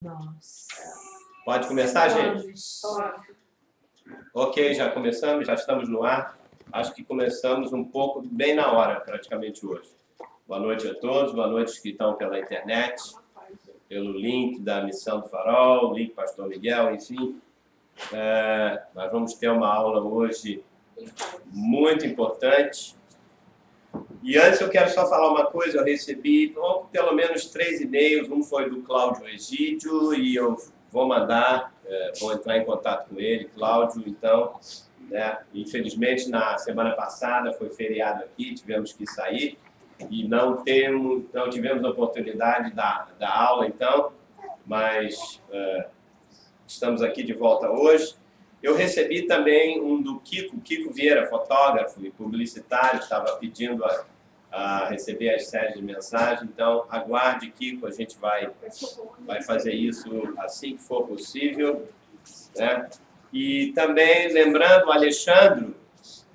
Nossa. Pode começar, gente? Ok, já começamos, já estamos no ar. Acho que começamos um pouco bem na hora, praticamente hoje. Boa noite a todos, boa noite os que estão pela internet, pelo link da Missão do Farol, link Pastor Miguel, enfim. Nós vamos ter uma aula hoje muito importante. E antes eu quero só falar uma coisa, eu recebi pelo menos 3 e-mails, um foi do Cláudio Egídio e eu vou mandar, vou entrar em contato com ele, Cláudio, então, né, infelizmente na semana passada foi feriado aqui, tivemos que sair e não tivemos a oportunidade da aula então, mas estamos aqui de volta hoje. Eu recebi também um do Kiko Vieira, fotógrafo e publicitário, estava pedindo a receber as séries de mensagem. Então, aguarde, Kiko, a gente vai fazer isso assim que for possível, né? E também, lembrando o Alexandre,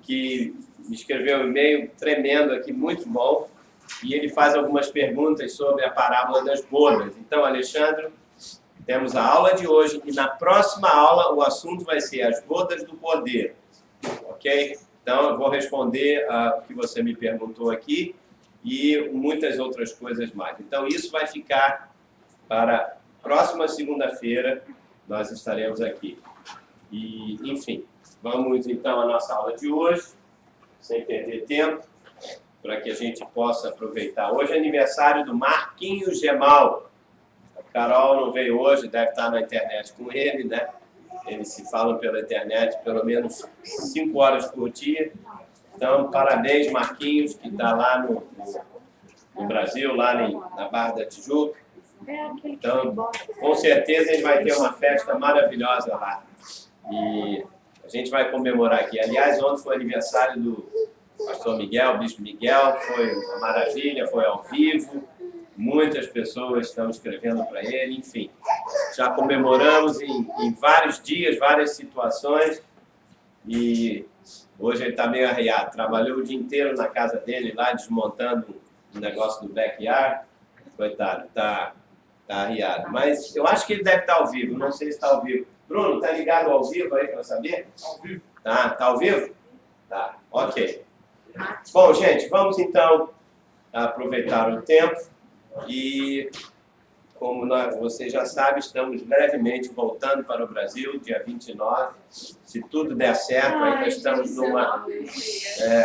que me escreveu um e-mail tremendo aqui, muito bom, e ele faz algumas perguntas sobre a parábola das bodas. Então, Alexandre, temos a aula de hoje e na próxima aula o assunto vai ser as bodas do poder, ok? Então eu vou responder o que você me perguntou aqui e muitas outras coisas mais. Então isso vai ficar para a próxima segunda-feira, nós estaremos aqui. E, enfim, vamos então à nossa aula de hoje, sem perder tempo, para que a gente possa aproveitar. Hoje é aniversário do Marquinhos Gemal. Carol não veio hoje, deve estar na internet com ele, né? Eles se falam pela internet pelo menos 5 horas por dia. Então, parabéns, Marquinhos, que está lá no Brasil, lá na Barra da Tijuca. Então, com certeza ele vai ter uma festa maravilhosa lá. E a gente vai comemorar aqui. Aliás, ontem foi aniversário do Pastor Miguel, Bispo Miguel, foi uma maravilha, foi ao vivo. Muitas pessoas estão escrevendo para ele, enfim. Já comemoramos em vários dias, várias situações. E hoje ele está meio arreado. Trabalhou o dia inteiro na casa dele, lá desmontando o negócio do backyard. Coitado, está arreado. Mas eu acho que ele deve estar ao vivo, não sei se está ao vivo. Bruno, está ligado ao vivo aí para saber? Ao vivo. Tá ao vivo? Tá, ok. Bom, gente, vamos então aproveitar o tempo. E, como você já sabe, estamos brevemente voltando para o Brasil, dia 29. Se tudo der certo, ainda estamos numa...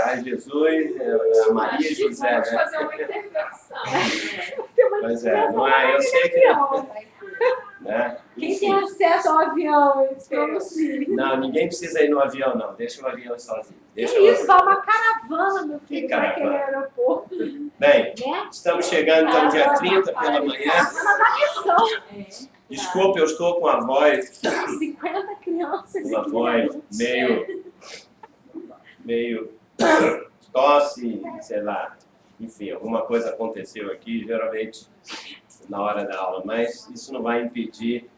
Ai, Jesus, a Maria e José, né? Fazer uma intervenção. Pois é, não é? Eu sei que... Né? Quem tem acesso ao avião? Não, ninguém precisa ir no avião, não. Deixa o avião sozinho. Isso, vai uma caravana, meu filho, para aquele aeroporto. Bem, estamos chegando então dia 30 pela manhã. Desculpa, eu estou com a voz... 50 crianças. Uma voz meio tosse, sei lá. Enfim, alguma coisa aconteceu aqui, geralmente na hora da aula. Mas isso não vai impedir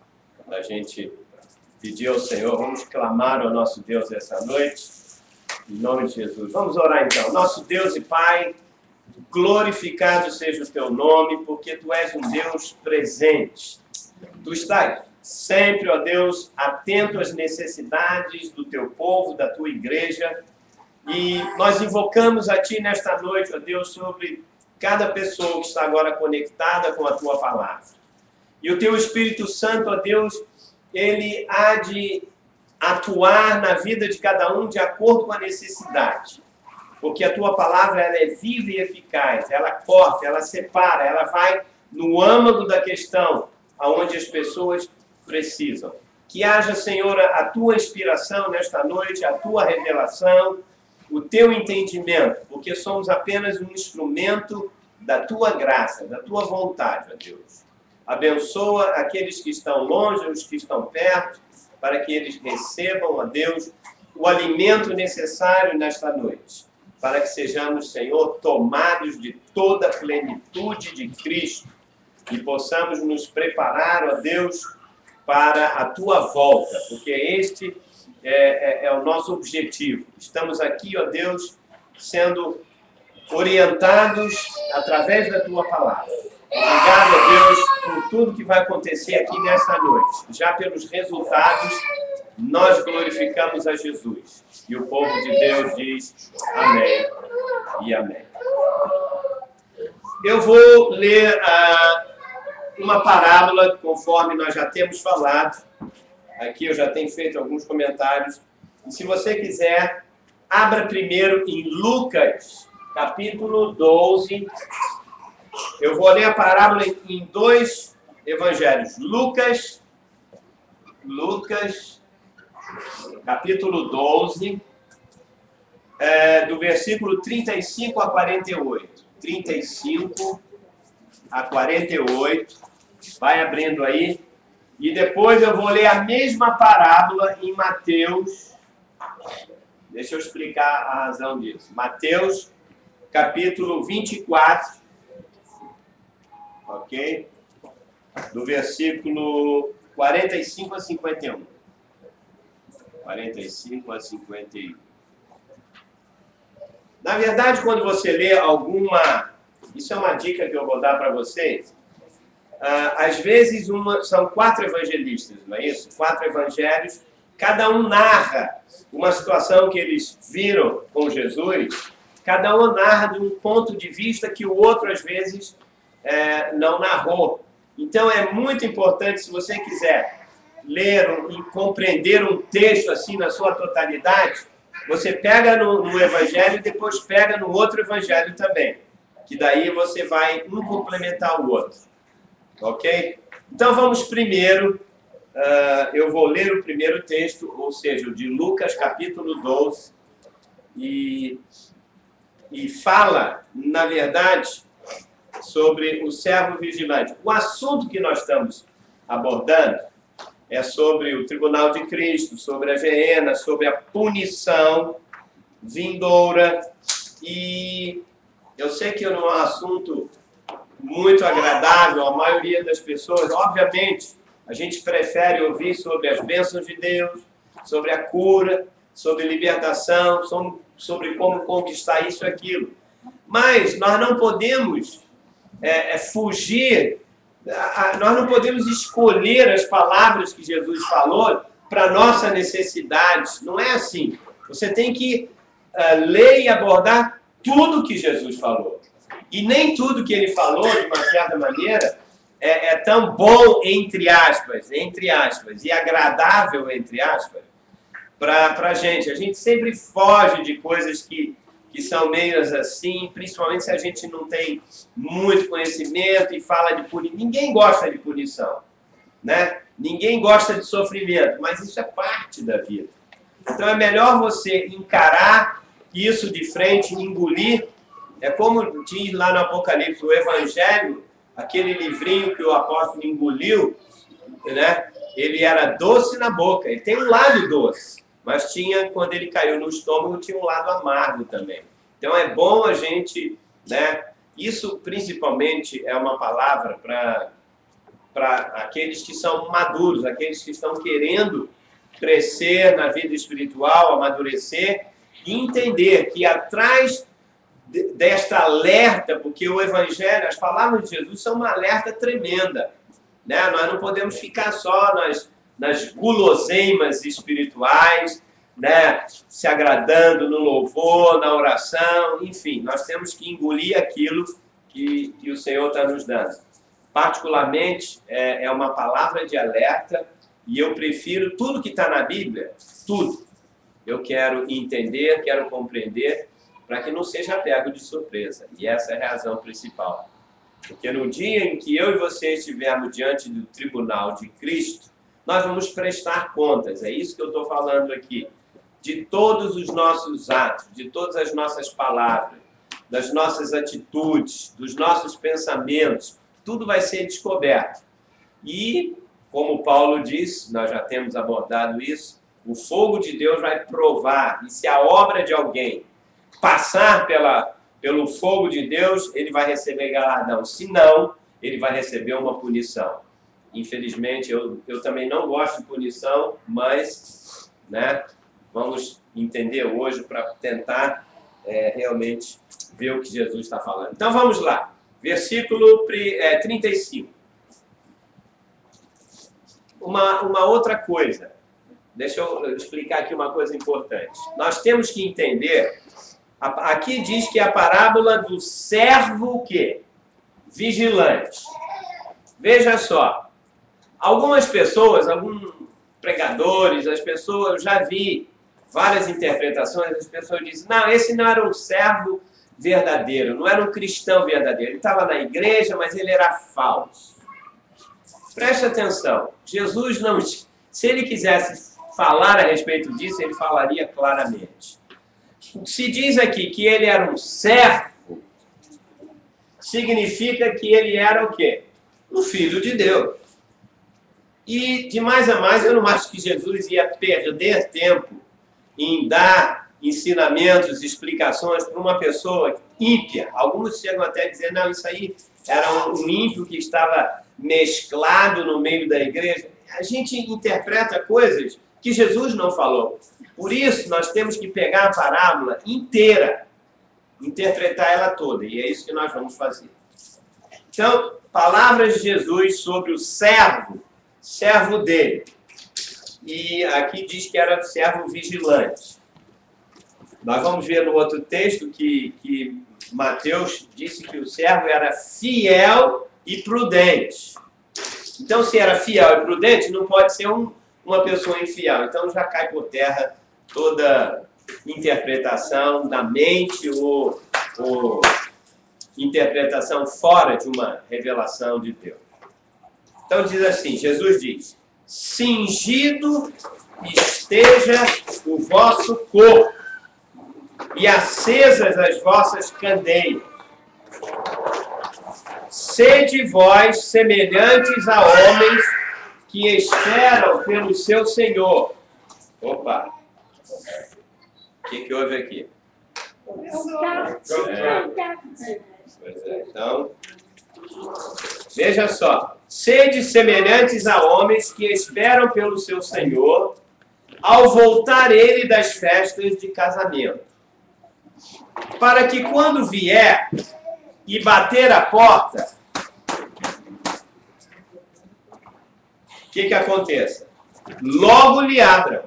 a gente pedir ao Senhor. Vamos clamar ao nosso Deus essa noite. Em nome de Jesus. Vamos orar então. Nosso Deus e Pai, glorificado seja o teu nome, porque tu és um Deus presente. Tu estás sempre, ó Deus, atento às necessidades do teu povo, da tua igreja. E nós invocamos a ti nesta noite, ó Deus, sobre cada pessoa que está agora conectada com a tua palavra. E o teu Espírito Santo, ó Deus, ele há de atuar na vida de cada um de acordo com a necessidade. Porque a tua palavra ela é viva e eficaz, ela corta, ela separa, ela vai no âmago da questão, aonde as pessoas precisam. Que haja, Senhor, a tua inspiração nesta noite, a tua revelação, o teu entendimento, porque somos apenas um instrumento da tua graça, da tua vontade, ó Deus. Abençoa aqueles que estão longe, os que estão perto, para que eles recebam, ó Deus, o alimento necessário nesta noite, para que sejamos, Senhor, tomados de toda a plenitude de Cristo e possamos nos preparar, ó Deus, para a tua volta, porque este é o nosso objetivo. Estamos aqui, ó Deus, sendo orientados através da tua palavra Obrigado a Deus por tudo que vai acontecer aqui nesta noite. Já pelos resultados, nós glorificamos a Jesus. E o povo de Deus diz amém e amém. Eu vou ler uma parábola, conforme nós já temos falado. Aqui eu já tenho feito alguns comentários. E se você quiser, abra primeiro em Lucas, capítulo 12. Eu vou ler a parábola em dois evangelhos. Lucas, capítulo 12, do versículo 35 a 48. 35 a 48. Vai abrindo aí. E depois eu vou ler a mesma parábola em Mateus. Deixa eu explicar a razão disso. Mateus, capítulo 24. Ok? Do versículo 45 a 51. 45 a 51. Na verdade, quando você lê alguma... Isso é uma dica que eu vou dar para vocês. Às vezes, são 4 evangelistas, não é isso? 4 evangelhos. Cada um narra uma situação que eles viram com Jesus. Cada um narra de um ponto de vista que o outro, às vezes, não narrou. Então, é muito importante, se você quiser ler e compreender um texto assim na sua totalidade, você pega no evangelho e depois pega no outro evangelho também. Que daí você vai um complementar o outro. Ok? Então, vamos primeiro... eu vou ler o primeiro texto, ou seja, o de Lucas, capítulo 12, e fala, na verdade, sobre o servo vigilante. O assunto que nós estamos abordando é sobre o tribunal de Cristo, sobre a geena, sobre a punição vindoura, e eu sei que não é um assunto muito agradável à maioria das pessoas, obviamente. A gente prefere ouvir sobre as bênçãos de Deus, sobre a cura, sobre libertação, sobre como conquistar isso e aquilo. Mas nós não podemos fugir, nós não podemos escolher as palavras que Jesus falou para a nossa necessidade. Não é assim. Você tem que ler e abordar tudo que Jesus falou. E nem tudo que ele falou, de uma certa maneira, é tão bom, entre aspas, e agradável, entre aspas, para a gente. A gente sempre foge de coisas que são meias assim, principalmente se a gente não tem muito conhecimento e fala de punição. Ninguém gosta de punição, né? Ninguém gosta de sofrimento, mas isso é parte da vida. Então é melhor você encarar isso de frente, engolir. É como diz lá no Apocalipse, o Evangelho, aquele livrinho que o apóstolo engoliu, né? Ele era doce na boca. Ele tem um lado doce, mas quando ele caiu no estômago, tinha um lado amargo também. Então é bom a gente, né? Isso principalmente é uma palavra para aqueles que são maduros, aqueles que estão querendo crescer na vida espiritual, amadurecer e entender que atrás desta alerta, porque o Evangelho, as palavras de Jesus são uma alerta tremenda, né? Nós não podemos ficar só nas guloseimas espirituais, né? Se agradando no louvor, na oração, enfim, nós temos que engolir aquilo que o Senhor está nos dando. Particularmente, é uma palavra de alerta, e eu prefiro tudo que está na Bíblia, tudo. Eu quero entender, quero compreender, para que não seja pego de surpresa. E essa é a razão principal. Porque no dia em que eu e você estivermos diante do tribunal de Cristo, nós vamos prestar contas. É isso que eu estou falando aqui. De todos os nossos atos, de todas as nossas palavras, das nossas atitudes, dos nossos pensamentos, tudo vai ser descoberto. E, como Paulo disse, nós já temos abordado isso, o fogo de Deus vai provar. E se a obra de alguém passar pelo fogo de Deus, ele vai receber galardão. Se não, ele vai receber uma punição. Infelizmente, eu também não gosto de punição, mas, né, vamos entender hoje para tentar realmente ver o que Jesus está falando. Então, vamos lá. versículo 35. Uma outra coisa. Deixa eu explicar aqui uma coisa importante. Nós temos que entender, aqui diz que é a parábola do servo o quê? Vigilante. Veja só, algumas pessoas, alguns pregadores, as pessoas, eu já vi várias interpretações, as pessoas dizem, não, esse não era um servo verdadeiro, não era um cristão verdadeiro, ele estava na igreja, mas ele era falso. Preste atenção, Jesus não, se ele quisesse falar a respeito disso, ele falaria claramente. Se diz aqui que ele era um servo, significa que ele era o quê? O Filho de Deus. E, de mais a mais, eu não acho que Jesus ia perder tempo em dar ensinamentos, explicações para uma pessoa ímpia. Alguns chegam até a dizer, não, isso aí era um ímpio que estava mesclado no meio da igreja. A gente interpreta coisas que Jesus não falou. Por isso, nós temos que pegar a parábola inteira, interpretar ela toda, e é isso que nós vamos fazer. Então, palavras de Jesus sobre o servo dele. E aqui diz que era servo vigilante. Nós vamos ver no outro texto que Mateus disse que o servo era fiel e prudente. Então, se era fiel e prudente, não pode ser uma pessoa infiel. Então, já cai por terra toda interpretação da mente ou interpretação fora de uma revelação de Deus. Então, diz assim, Jesus diz, cingido esteja o vosso corpo e acesas as vossas candeias. Sede vós semelhantes a homens que esperam pelo seu Senhor. Opa! O que houve aqui? Então, veja só. Sede semelhantes a homens que esperam pelo seu Senhor, ao voltar ele das festas de casamento. Para que quando vier e bater a porta, o que aconteça? Logo lhe abram.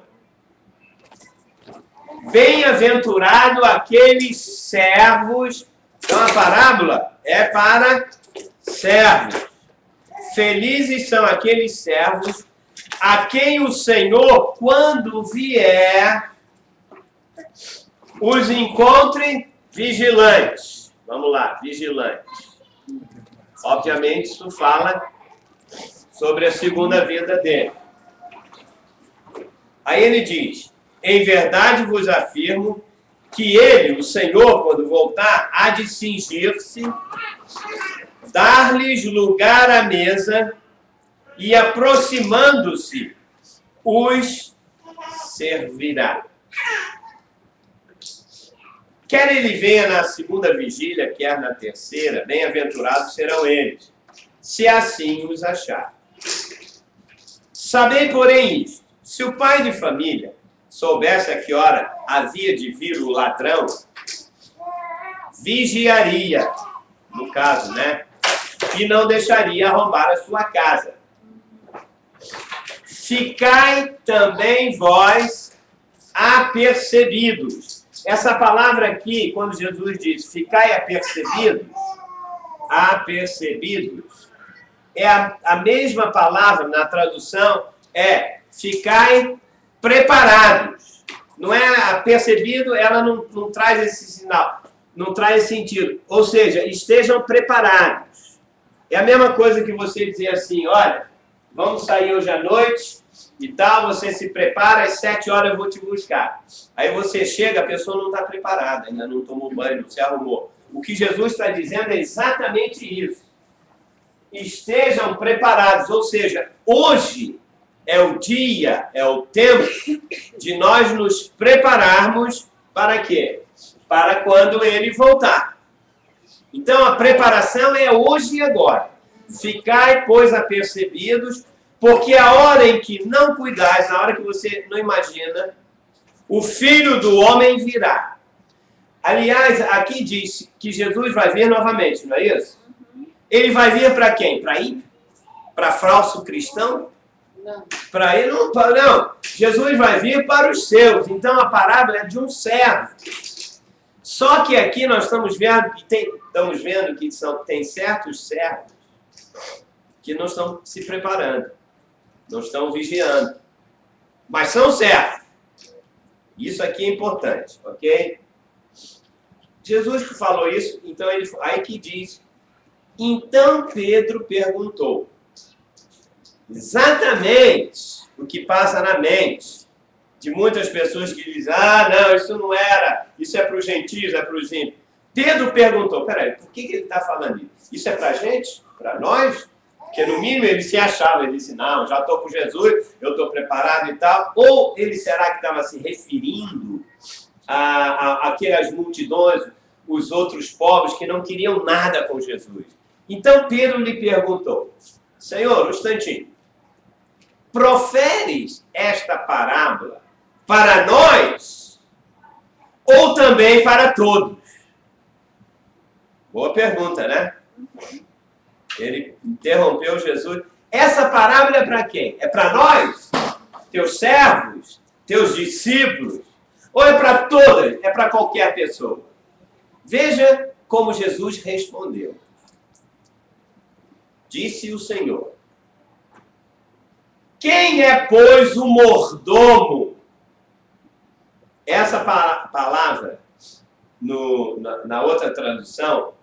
Bem-aventurado aqueles servos. Então a parábola é para servos. Felizes são aqueles servos a quem o Senhor, quando vier, os encontre vigilantes. Vamos lá, vigilantes. Obviamente, isso fala sobre a segunda vinda dele. Aí ele diz, em verdade vos afirmo que ele, o Senhor, quando voltar, há de cingir-se, dar-lhes lugar à mesa e, aproximando-se, os servirá. Quer ele venha na segunda vigília, quer na terceira, bem-aventurados serão eles, se assim os achar. Sabei, porém, isto, se o pai de família soubesse a que hora havia de vir o ladrão, vigiaria, no caso, né? E não deixaria arrombar a sua casa. Ficai também vós apercebidos. Essa palavra aqui, quando Jesus diz ficai apercebidos, é a mesma palavra na tradução, é ficai preparados. Não é apercebido, ela não traz esse sinal, não traz esse sentido. Ou seja, estejam preparados. É a mesma coisa que você dizer assim, olha, vamos sair hoje à noite e tal, você se prepara, às 7 horas eu vou te buscar. Aí você chega, a pessoa não está preparada, ainda não tomou banho, não se arrumou. O que Jesus está dizendo é exatamente isso. Estejam preparados, ou seja, hoje é o dia, é o tempo de nós nos prepararmos para quê? Para quando ele voltar. Então a preparação é hoje e agora. Ficai, pois, apercebidos, porque a hora em que não cuidais, na hora que você não imagina, o Filho do Homem virá. Aliás, aqui diz que Jesus vai vir novamente, não é isso? Ele vai vir para quem? Para ímpio? Para falso cristão? Não. Para ele não. Jesus vai vir para os seus. Então a parábola é de um servo. Só que aqui nós estamos vendo que tem certos servos que não estão se preparando, não estão vigiando, mas são servos. Isso aqui é importante, ok? Jesus que falou isso, então aí que diz, então Pedro perguntou. Exatamente o que passa na mente de muitas pessoas que dizem, não, isso não era, isso é para os gentios, é para os ímpios. Pedro perguntou, peraí, por que ele está falando isso? Isso é para a gente? Para nós? Porque no mínimo ele se achava, ele disse, não, já estou com Jesus, eu estou preparado e tal. Ou ele será que estava se referindo àquelas multidões, os outros povos que não queriam nada com Jesus? Então Pedro lhe perguntou, Senhor, um instantinho, proferes esta parábola para nós ou também para todos? Boa pergunta, né? Ele interrompeu Jesus. Essa parábola é para quem? É para nós? Teus servos? Teus discípulos? Ou é para todas? É para qualquer pessoa? Veja como Jesus respondeu. Disse o Senhor. Quem é, pois, o mordomo? Essa palavra, na outra tradução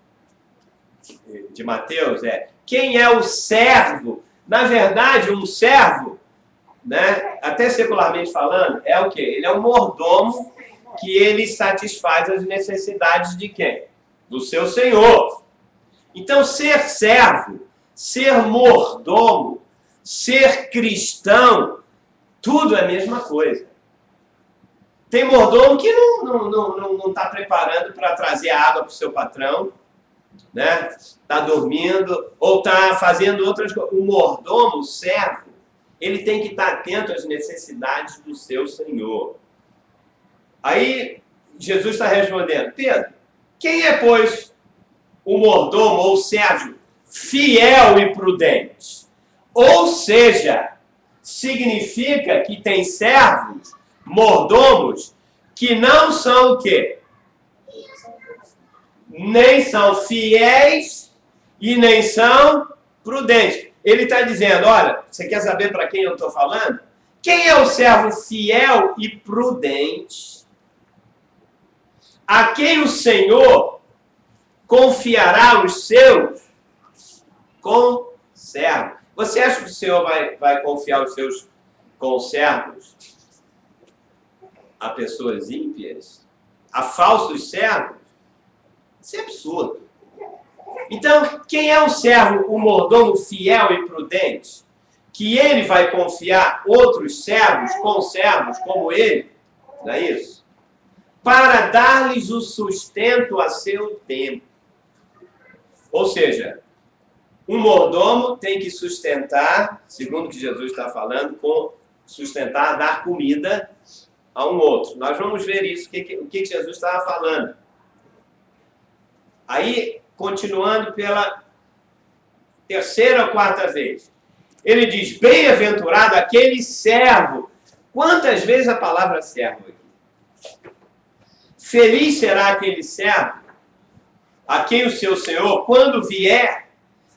de Mateus, quem é o servo? Na verdade, um servo, né, até secularmente falando, é o quê? Ele é um mordomo que ele satisfaz as necessidades de quem? Do seu senhor. Então, ser servo, ser mordomo, ser cristão, tudo é a mesma coisa. Tem mordomo que não está preparando para trazer a água para o seu patrão, né? Está dormindo ou está fazendo outras coisas. O mordomo, o servo, ele tem que estar atento às necessidades do seu senhor. Aí Jesus está respondendo, Pedro, quem é, pois, o mordomo ou o servo fiel e prudente? Ou seja, significa que tem servos, mordomos, que não são o quê? Nem são fiéis e nem são prudentes. Ele está dizendo, olha, você quer saber para quem eu estou falando? Quem é o servo fiel e prudente? A quem o Senhor confiará os seus conservos. Você acha que o Senhor vai confiar os seus conservos a pessoas ímpias? A falsos servos? Isso é absurdo. Então, quem é o servo, o mordomo fiel e prudente? Que ele vai confiar outros servos, conservos como ele, não é isso? Para dar-lhes o sustento a seu tempo. Ou seja, um mordomo tem que sustentar, segundo o que Jesus está falando, sustentar, dar comida a um outro. Nós vamos ver isso, o que Jesus estava falando. Aí, continuando pela terceira ou quarta vez, ele diz, bem-aventurado aquele servo. Quantas vezes a palavra servo aqui? Feliz será aquele servo a quem o seu Senhor, quando vier,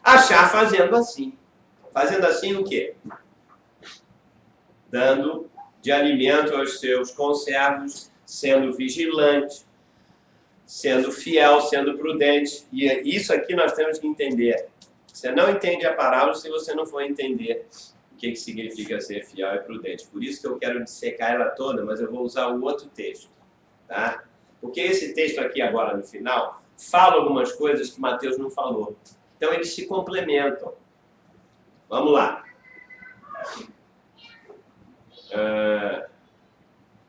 achar fazendo assim. Fazendo assim o quê? Dando de alimento aos seus conservos, sendo vigilante, sendo fiel, sendo prudente. E isso aqui nós temos que entender. Você não entende a parábola se você não for entender o que significa ser fiel e prudente. Por isso que eu quero dissecar ela toda, mas eu vou usar o outro texto. Tá? Porque esse texto aqui agora no final fala algumas coisas que Mateus não falou. Então eles se complementam. Vamos lá.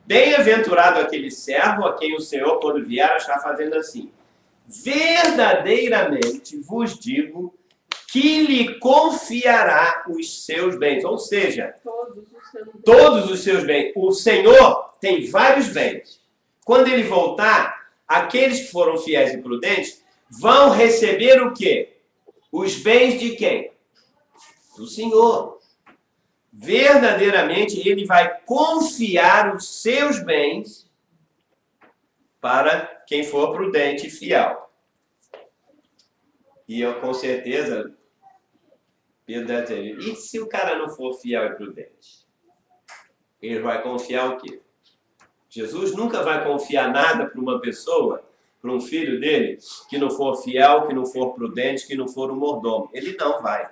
Bem-aventurado aquele servo a quem o Senhor, quando vier, achar fazendo assim. Verdadeiramente vos digo que lhe confiará os seus bens. Ou seja, todos os seus bens. O Senhor tem vários bens. Quando ele voltar, aqueles que foram fiéis e prudentes vão receber o quê? os bens de quem? Do Senhor. Verdadeiramente, ele vai confiar os seus bens para quem for prudente e fiel. E eu, com certeza, Pedro deve ter dito, e se o cara não for fiel e prudente? Ele vai confiar o quê? Jesus nunca vai confiar nada para uma pessoa, para um filho dele, que não for fiel, que não for prudente, que não for um mordomo. Ele não vai.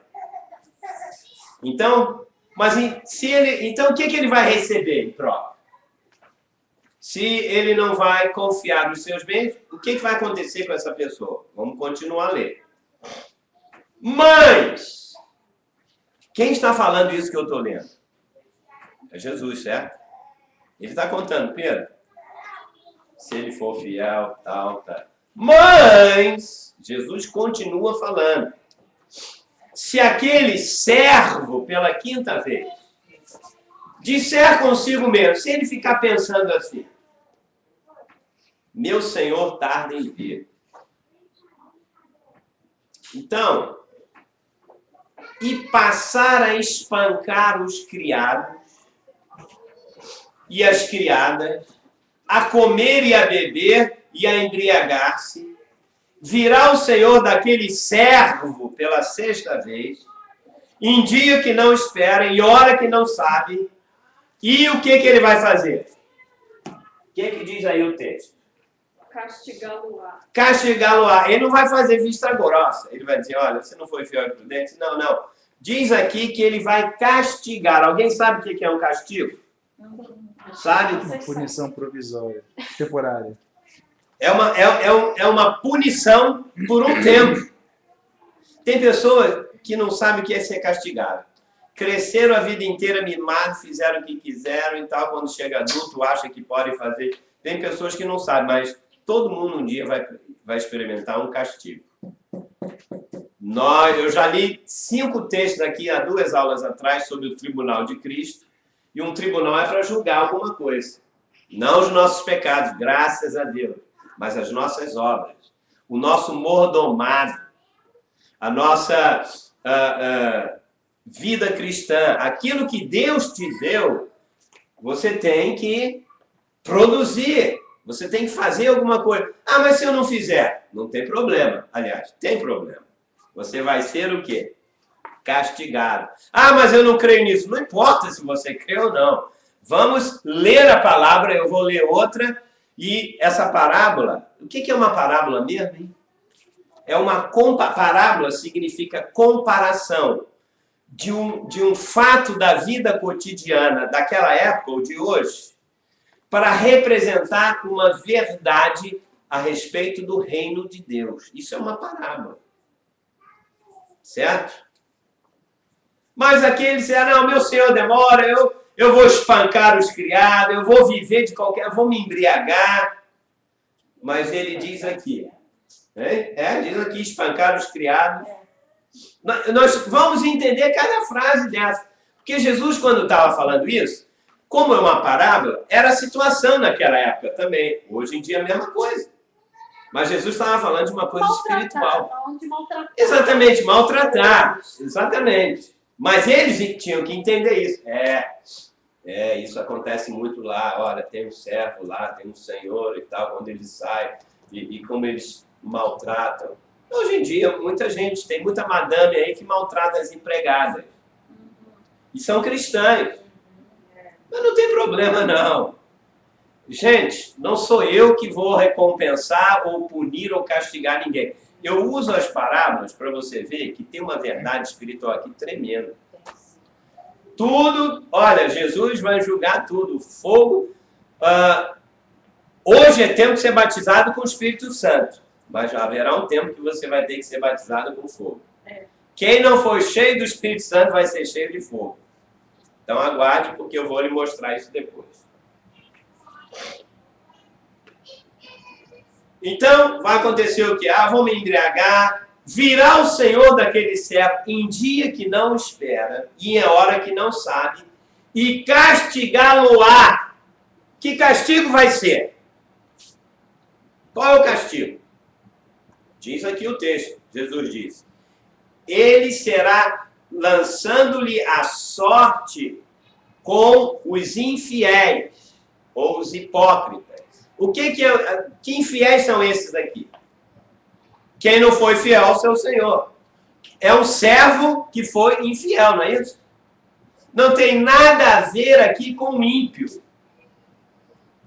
Então, então o que ele vai receber em troca? Se ele não vai confiar nos seus bens, o que vai acontecer com essa pessoa? Vamos continuar a ler. Mas, quem está falando isso que eu estou lendo? É Jesus, certo? Ele está contando, Pedro, se ele for fiel, tal. Mas, Jesus continua falando. Se aquele servo, pela quinta vez, disser consigo mesmo, se ele ficar pensando assim, meu Senhor tarda em vir. Então, e passar a espancar os criados e as criadas, a comer e a beber e a embriagar-se, virá o Senhor daquele servo pela sexta vez, em dia que não espera, em hora que não sabe, e o que ele vai fazer? O que diz aí o texto? Castigá-lo-á. Castigá-lo-á. Ele não vai fazer vista grossa. Ele vai dizer, olha, você não foi fiel e prudente? Não. Diz aqui que ele vai castigar. Alguém sabe o que é um castigo? Sabe? Uma punição provisória, temporária. É uma punição por um tempo. Tem pessoas que não sabem o que é ser castigado. Cresceram a vida inteira mimados, fizeram o que quiseram e tal. Quando chega adulto, acha que pode fazer. Tem pessoas que não sabem, mas todo mundo um dia vai experimentar um castigo. Eu já li 5 textos aqui há 2 aulas atrás sobre o tribunal de Cristo. E um tribunal é para julgar alguma coisa. Não os nossos pecados, graças a Deus, mas as nossas obras. O nosso mordomado. A nossa vida cristã. Aquilo que Deus te deu, você tem que produzir. Você tem que fazer alguma coisa. Ah, mas se eu não fizer? Não tem problema. Aliás, tem problema. Você vai ser o quê? Castigado. Ah, mas eu não creio nisso. Não importa se você crê ou não. Vamos ler a palavra, eu vou ler outra. E essa parábola, o que é uma parábola mesmo, hein? Parábola significa comparação de um fato da vida cotidiana daquela época ou de hoje para representar uma verdade a respeito do reino de Deus. Isso é uma parábola. Certo? Mas aqui disseram, não, meu Senhor demora, eu vou espancar os criados, eu vou viver de qualquer, eu vou me embriagar. Mas ele diz aqui, diz aqui, espancar os criados. Nós vamos entender cada frase dessa. Porque Jesus, quando estava falando isso, como é uma parábola, era a situação naquela época também. Hoje em dia é a mesma coisa. Mas Jesus estava falando de uma coisa espiritual. Exatamente, maltratar. Exatamente. Mas eles tinham que entender isso. Isso acontece muito lá. Olha, tem um servo lá, tem um senhor e tal, quando ele sai, e como eles maltratam. Hoje em dia, muita gente, tem muita madame aí que maltrata as empregadas. E são cristãs. Mas não tem problema, não. Gente, não sou eu que vou recompensar ou punir ou castigar ninguém. Eu uso as parábolas para você ver que tem uma verdade espiritual aqui tremenda. Tudo, olha, Jesus vai julgar tudo. Fogo. Hoje é tempo de ser batizado com o Espírito Santo. Mas já haverá um tempo que você vai ter que ser batizado com fogo. Quem não for cheio do Espírito Santo vai ser cheio de fogo. Então aguarde, porque eu vou lhe mostrar isso depois. Então, vai acontecer o quê? Vou me embriagar, virá o Senhor daquele servo em dia que não espera, e em hora que não sabe, e castigá-lo-á. Que castigo vai ser? Qual é o castigo? Diz aqui o texto, Jesus diz. ele será lançando-lhe a sorte com os infiéis, ou os hipócritas. Que infiéis são esses aqui? Quem não foi fiel ao seu Senhor. É um servo que foi infiel, não é isso? Não tem nada a ver aqui com o ímpio,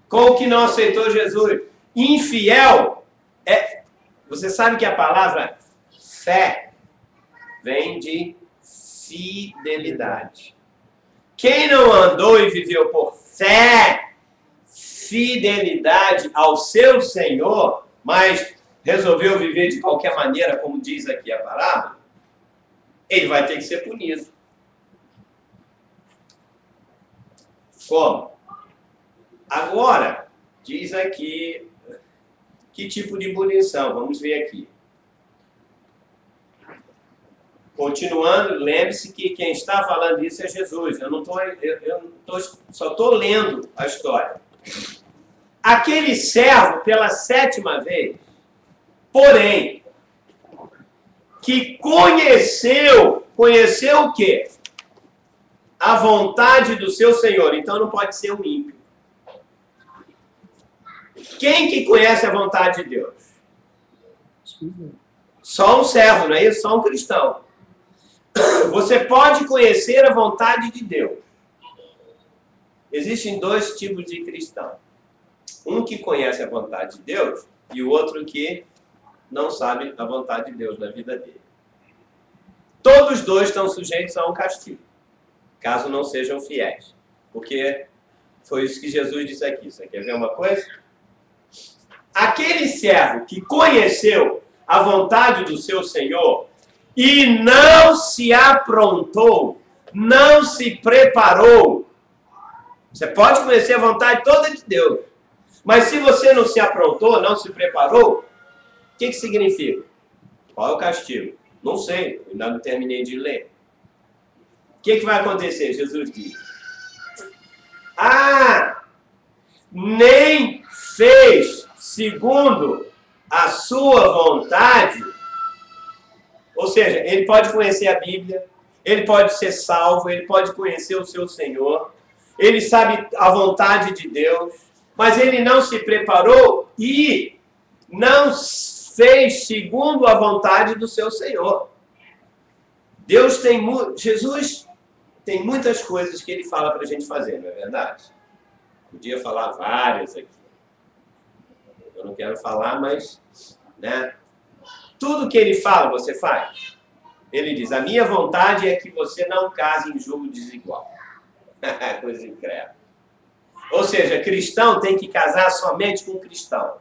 com o que não aceitou Jesus. Infiel é... Você sabe que a palavra fé vem de fidelidade. Quem não andou e viveu por fé, fidelidade ao seu Senhor, mas resolveu viver de qualquer maneira, como diz aqui a palavra, ele vai ter que ser punido. Como? Agora, diz aqui, que tipo de punição? Vamos ver aqui. Continuando, lembre-se que quem está falando isso é Jesus. Só estou lendo a história. Aquele servo, pela 7ª vez, porém, que conheceu o quê? A vontade do seu Senhor. Então não pode ser um ímpio. Quem que conhece a vontade de Deus? Só um servo, não é isso? Só um cristão. Você pode conhecer a vontade de Deus. Existem 2 tipos de cristão. Um que conhece a vontade de Deus e o outro que não sabe a vontade de Deus na vida dele. Todos 2 estão sujeitos a um castigo, caso não sejam fiéis. Porque foi isso que Jesus disse aqui. Você quer ver uma coisa? Aquele servo que conheceu a vontade do seu Senhor e não se aprontou, não se preparou. Você pode conhecer a vontade toda de Deus, mas se você não se aprontou, não se preparou, o que significa? Qual é o castigo? Não sei, eu ainda não terminei de ler. O que vai acontecer? Jesus diz: nem fez segundo a sua vontade. Ou seja, ele pode conhecer a Bíblia, ele pode ser salvo, ele pode conhecer o seu Senhor, ele sabe a vontade de Deus, mas ele não se preparou e não fez segundo a vontade do seu Senhor. Jesus tem muitas coisas que ele fala para a gente fazer, não é verdade? Podia falar várias aqui. Eu não quero falar, mas, né? Tudo que ele fala, você faz. Ele diz: a minha vontade é que você não case em julgo desigual. Coisa incrível. Ou seja, cristão tem que casar somente com cristão.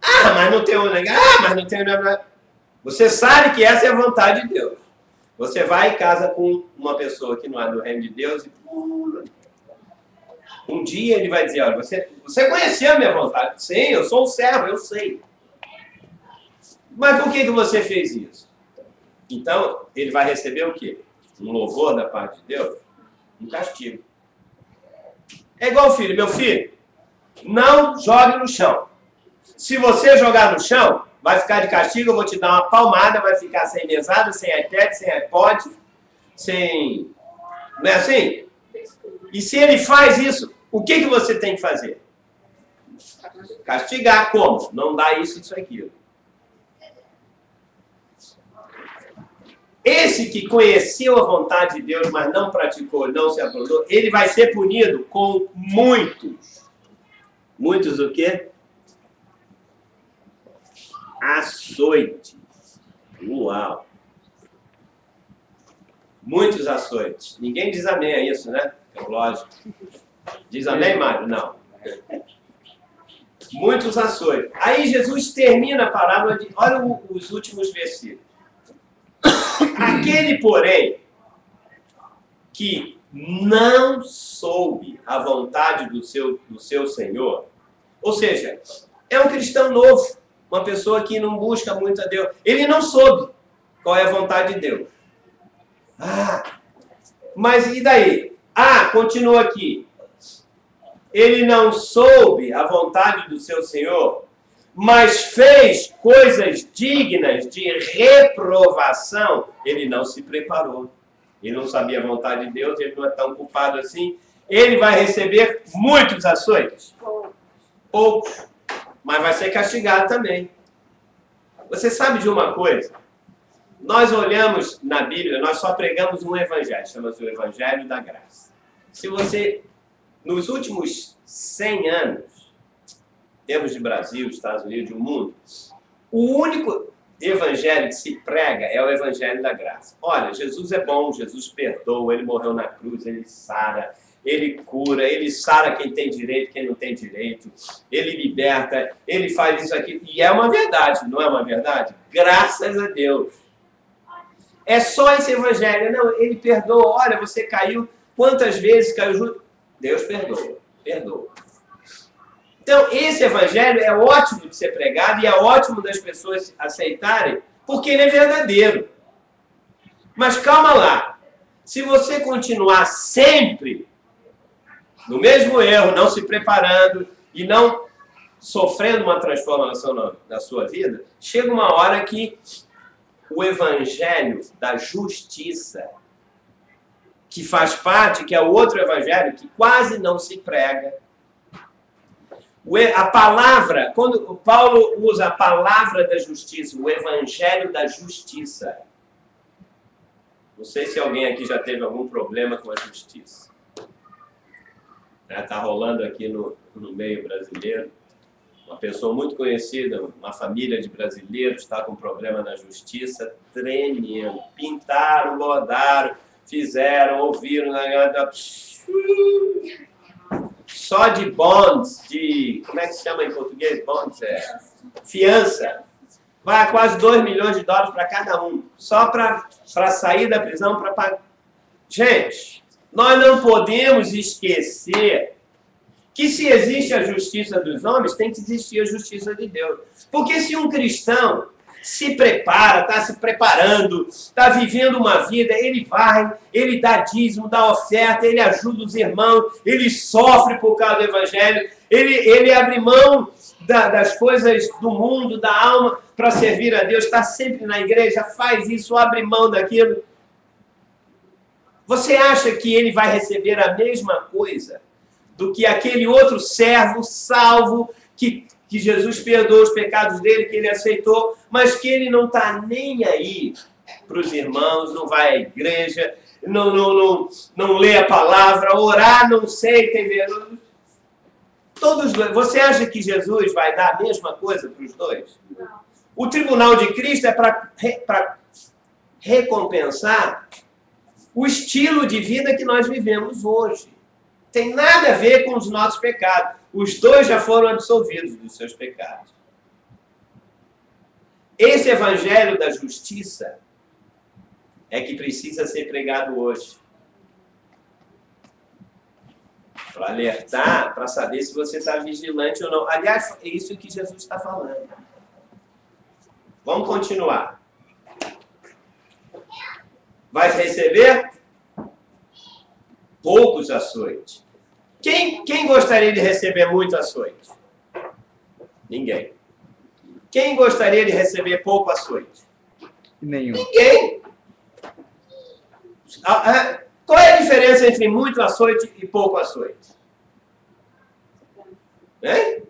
Mas não tem mas não tem... Você sabe que essa é a vontade de Deus. Você vai e casa com uma pessoa que não é do reino de Deus e... Um dia ele vai dizer: olha, você conheceu a minha vontade. Sim, eu sou um servo, eu sei. Mas por que você fez isso? Então, ele vai receber o quê? Um louvor da parte de Deus? Um castigo. É igual o filho. Meu filho, não jogue no chão. Se você jogar no chão, vai ficar de castigo, eu vou te dar uma palmada, vai ficar sem mesada, sem iPad, sem iPod, sem... Não é assim? E se ele faz isso, o que você tem que fazer? Castigar. Como? Não dá isso, aquilo. Esse que conheceu a vontade de Deus, mas não praticou, não se aprontou, ele vai ser punido com muitos. Muitos o quê? Açoites. Uau! Muitos açoites. Ninguém diz amém a isso, né? É lógico. Diz amém, Mário? Não. Muitos açoites. Aí Jesus termina a parábola de... Olha os últimos versículos. Aquele, porém, que não soube a vontade do seu Senhor, ou seja, é um cristão novo, uma pessoa que não busca muito a Deus, ele não soube qual é a vontade de Deus. Mas e daí? Continua aqui. Ele não soube a vontade do seu Senhor, mas fez coisas dignas de reprovação, ele não se preparou. Ele não sabia a vontade de Deus, ele não é tão culpado assim. Ele vai receber muitos açoites. Poucos. Mas vai ser castigado também. Você sabe de uma coisa? Nós olhamos na Bíblia, nós só pregamos um evangelho, chama-se o Evangelho da Graça. Se você, nos últimos 100 anos, em termos de Brasil, Estados Unidos, do mundo, o único evangelho que se prega é o Evangelho da Graça. Olha, Jesus é bom, Jesus perdoa, ele morreu na cruz, ele sara, ele cura, ele sara quem tem direito, quem não tem direito, ele liberta, ele faz isso aqui. E é uma verdade, não é uma verdade? Graças a Deus. É só esse evangelho. Não, ele perdoa. Olha, você caiu, quantas vezes caiu junto? Deus perdoa, perdoa. Então, esse evangelho é ótimo de ser pregado e é ótimo das pessoas aceitarem, porque ele é verdadeiro. Mas calma lá. Se você continuar sempre no mesmo erro, não se preparando e não sofrendo uma transformação na sua vida, chega uma hora que o evangelho da justiça, que faz parte, que é o outro evangelho, que quase não se prega. A palavra, quando o Paulo usa a palavra da justiça, o evangelho da justiça. Não sei se alguém aqui já teve algum problema com a justiça. Está rolando aqui no meio brasileiro. Uma pessoa muito conhecida, uma família de brasileiros está com problema na justiça tremendo. Pintaram, bordaram, fizeram, ouviram, só de bonds, de, como é que se chama em português? Bonds, fiança. Vai a quase 2 milhões de dólares para cada um. Só para sair da prisão, para pagar. Gente, nós não podemos esquecer que se existe a justiça dos homens, tem que existir a justiça de Deus. Porque se um cristão se prepara, está se preparando, está vivendo uma vida, ele vai, ele dá dízimo, dá oferta, ele ajuda os irmãos, ele sofre por causa do evangelho, ele abre mão das coisas do mundo, da alma, para servir a Deus, está sempre na igreja, faz isso, abre mão daquilo. Você acha que ele vai receber a mesma coisa do que aquele outro servo salvo que Jesus perdoou os pecados dele, que ele aceitou, mas que ele não está nem aí para os irmãos, não vai à igreja, não lê a palavra, orar, não sei, tem vergonha. Todos dois. Você acha que Jesus vai dar a mesma coisa para os dois? Não. O tribunal de Cristo é para recompensar o estilo de vida que nós vivemos hoje. Tem nada a ver com os nossos pecados. Os dois já foram absolvidos dos seus pecados. Esse evangelho da justiça é que precisa ser pregado hoje. Para alertar, para saber se você está vigilante ou não. Aliás, é isso que Jesus está falando. Vamos continuar. Vai receber poucos açoites. Quem gostaria de receber muito açoite? Ninguém. Quem gostaria de receber pouco açoite? Nenhum. Ninguém. Qual é a diferença entre muito açoite e pouco açoite? Hein?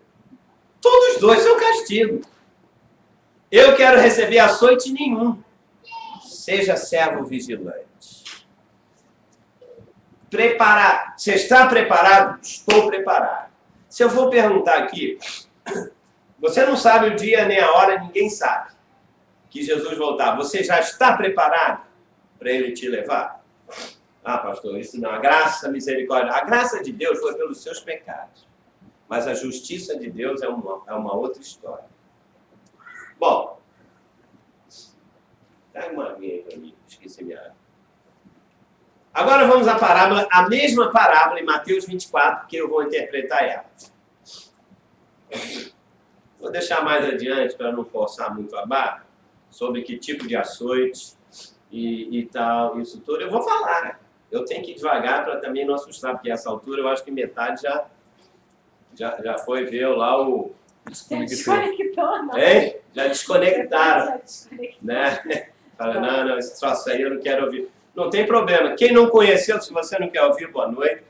Todos os dois são castigo. Eu quero receber açoite nenhum. Seja servo vigilante. Preparar. Você está preparado? Estou preparado. Se eu for perguntar aqui, você não sabe o dia nem a hora, ninguém sabe que Jesus voltar. Você já está preparado para ele te levar? Ah, pastor, isso não. A graça, a misericórdia. A graça de Deus foi pelos seus pecados. Mas a justiça de Deus é uma outra história. Bom, dá uma aguinha aí para mim. Esqueci minha água. Agora vamos à parábola, a mesma parábola em Mateus 24, que eu vou interpretar ela. Vou deixar mais adiante para não forçar muito a barra, sobre que tipo de açoite e tal, isso tudo. Eu vou falar. Eu tenho que ir devagar para também não assustar, porque a essa altura eu acho que metade já foi ver lá o Desconectou, não. Hein? Já desconectaram, Já desconectou. né? Fala, não, esse troço aí eu não quero ouvir. Não tem problema. Quem não conheceu, se você não quer ouvir, boa noite.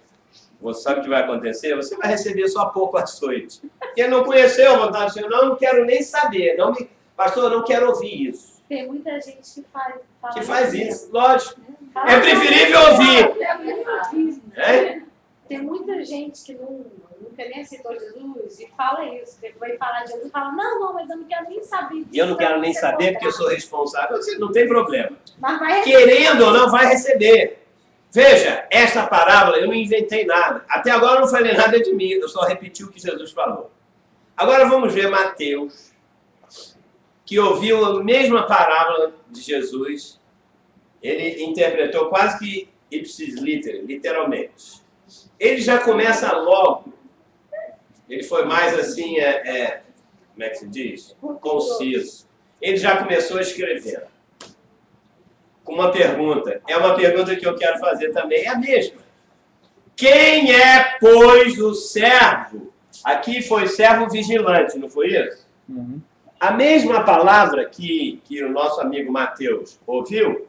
Você sabe o que vai acontecer? Você vai receber só pouco açoite. Quem não conheceu, vou estar dizendo, não quero nem saber. Pastor, eu não quero ouvir isso. Tem muita gente que faz isso, lógico. É preferível ouvir. É? Tem muita gente que nunca nem aceitou Jesus e fala isso. Vai falar de Jesus e fala, não, mas eu não quero nem saber disso. E eu não quero nem saber porque eu sou responsável. Você não tem problema. Mas vai Querendo ou não, vai receber. Veja, essa parábola eu não inventei nada. Até agora eu não falei nada de mim, eu só repeti o que Jesus falou. Agora vamos ver Mateus, que ouviu a mesma parábola de Jesus. Ele interpretou quase que ipsis litteris, literalmente. Ele já começa logo. Ele foi mais assim, como é que se diz? Conciso. Ele já começou escrevendo. Com uma pergunta. É uma pergunta que eu quero fazer também. É a mesma. Quem é, pois, o servo? Aqui foi servo vigilante, não foi isso? Uhum. A mesma palavra que o nosso amigo Mateus ouviu,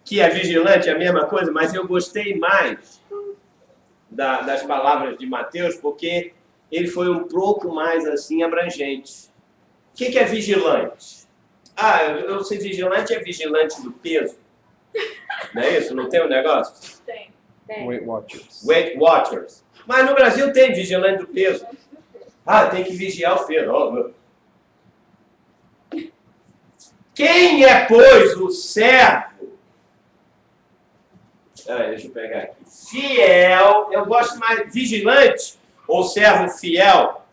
que é vigilante, é a mesma coisa, mas eu gostei mais das palavras de Mateus, porque ele foi um pouco mais assim abrangente. O que é vigilante? Eu sei, vigilante é vigilante do peso. Não é isso? Não tem um negócio? Tem. Weight Watchers. Weight Watchers. Mas no Brasil tem vigilante do peso. Tem que vigiar o peso. Quem é, pois, o servo? Deixa eu pegar aqui. Fiel. Eu gosto mais vigilante ou servo fiel?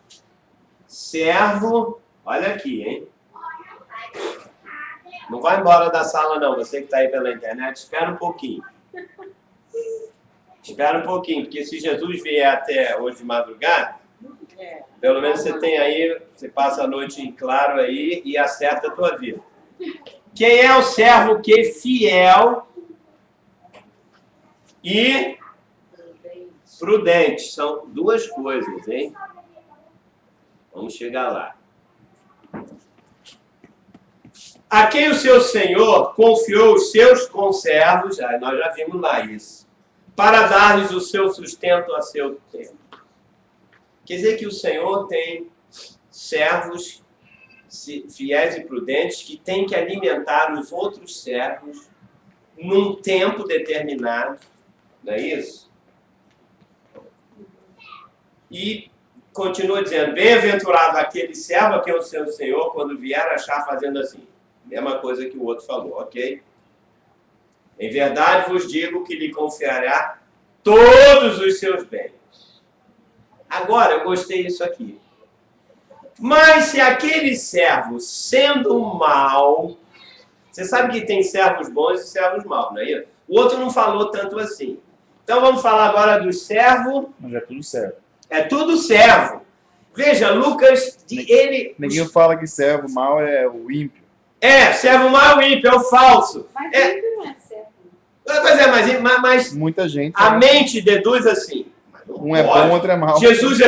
Servo. Olha aqui, hein? Não vai embora da sala, não. Você que está aí pela internet, espera um pouquinho. Espera um pouquinho, porque se Jesus vier até hoje de madrugada, pelo menos você tem aí, você passa a noite em claro aí e acerta a tua vida. Quem é o servo que é fiel e prudente? São duas coisas, hein? Vamos chegar lá. A quem o seu senhor confiou os seus conservos, nós já vimos lá isso, para dar-lhes o seu sustento a seu tempo. Quer dizer que o Senhor tem servos fiéis e prudentes que têm que alimentar os outros servos num tempo determinado, não é isso? E continua dizendo, bem-aventurado aquele servo a quem o seu senhor, quando vier achar fazendo assim. Mesma coisa que o outro falou, ok? Em verdade vos digo que lhe confiará todos os seus bens. Agora, eu gostei disso aqui. Mas se aquele servo, sendo mau, você sabe que tem servos bons e servos maus, não é isso? O outro não falou tanto assim. Então vamos falar agora do servo. Mas é tudo servo. É tudo servo. Veja, Lucas, Ninguém fala que servo mau é o ímpio. Servo mau é o ímpio, é o falso. Mas sempre não é certo. Pois mas muita gente. A mente deduz assim. Um é bom, outro é mau. Jesus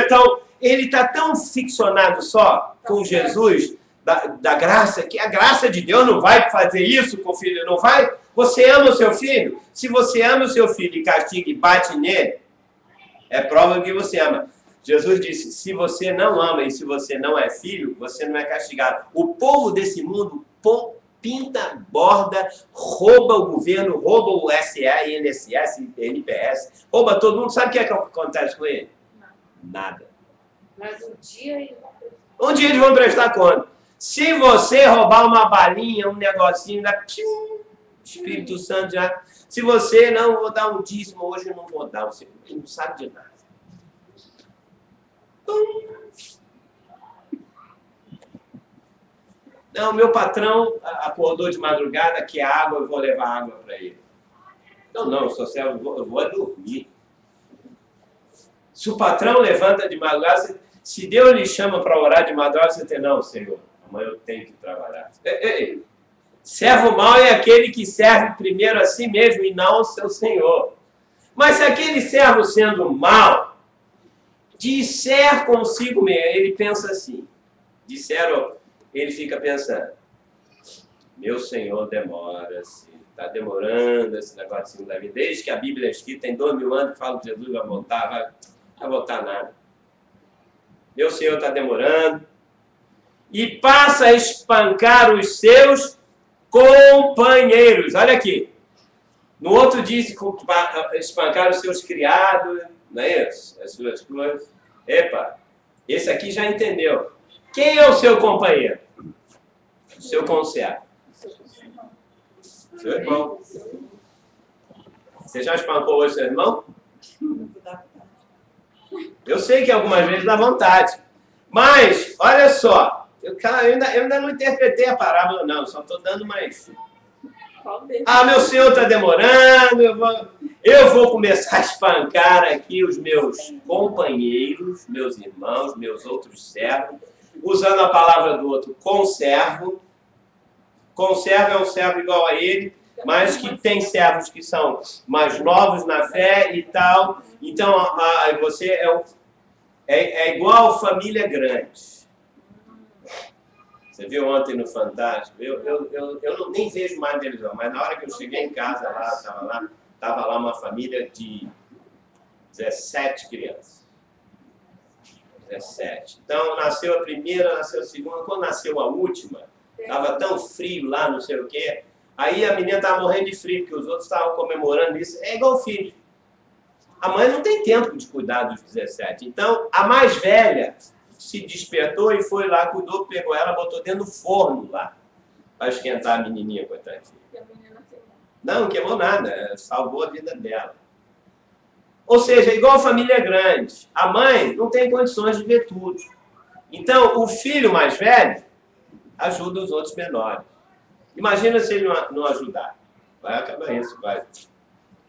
ele está tão ficcionado só com Jesus, da graça, que a graça de Deus não vai fazer isso com o filho, não vai. Você ama o seu filho? Se você ama o seu filho e castiga e bate nele, é prova que você ama. Jesus disse, se você não ama e se você não é filho, você não é castigado. O povo desse mundo pinta, borda, rouba o governo, rouba o SE, INSS, NPS, rouba todo mundo. Sabe o que acontece com ele? Nada. Mas um dia eles vão prestar conta. Se você roubar uma balinha, um negocinho, Espírito Santo já... Se você não vou dar um dízimo, hoje eu não vou dar. Você não sabe de nada. Não, meu patrão acordou de madrugada, quer água, eu vou levar água para ele. Não, eu sou servo, eu vou dormir. Se o patrão levanta de madrugada, se Deus lhe chama para orar de madrugada, você tem, não, Senhor, amanhã eu tenho que trabalhar. Ei. Servo mau é aquele que serve primeiro a si mesmo e não ao seu Senhor. Mas se aquele servo sendo mau, disser consigo mesmo, ele pensa assim, ele fica pensando, meu Senhor demora-se, está demorando esse negócio de segunda vinda, desde que a Bíblia é escrita, tem 2000 anos que fala que Jesus vai voltar, vai voltar nada. Meu Senhor está demorando, e passa a espancar os seus companheiros. Olha aqui, no outro dia espancar os seus criados, não é isso? As suas coisas. Epa, esse aqui já entendeu. Quem é o seu companheiro? O seu conservo. Seu irmão. Você já espancou hoje seu irmão? Eu sei que algumas vezes dá vontade. Mas, olha só, eu ainda não interpretei a parábola, não. Só estou dando mais... Ah, meu Senhor está demorando, eu vou começar a espancar aqui os meus companheiros, meus irmãos, meus outros servos, usando a palavra do outro, conservo. Conservo é um servo igual a ele, mas que tem servos que são mais novos na fé e tal. Então, você é igual família grande. Você viu ontem no Fantástico? Eu nem vejo mais televisão, mas na hora que eu cheguei em casa, estava lá uma família de 17 crianças. 17. Então, nasceu a primeira, nasceu a segunda. Quando nasceu a última, estava tão frio lá, não sei o quê. Aí a menina estava morrendo de frio, porque os outros estavam comemorando isso. É igual o filho. A mãe não tem tempo de cuidar dos 17. Então, a mais velha se despertou e foi lá, cuidou, pegou ela, botou dentro do forno lá, para esquentar a menininha, coitadinha. Não queimou nada, salvou a vida dela. Ou seja, igual família grande, a mãe não tem condições de ver tudo. Então, o filho mais velho ajuda os outros menores. Imagina se ele não ajudar. Vai acabar isso, vai.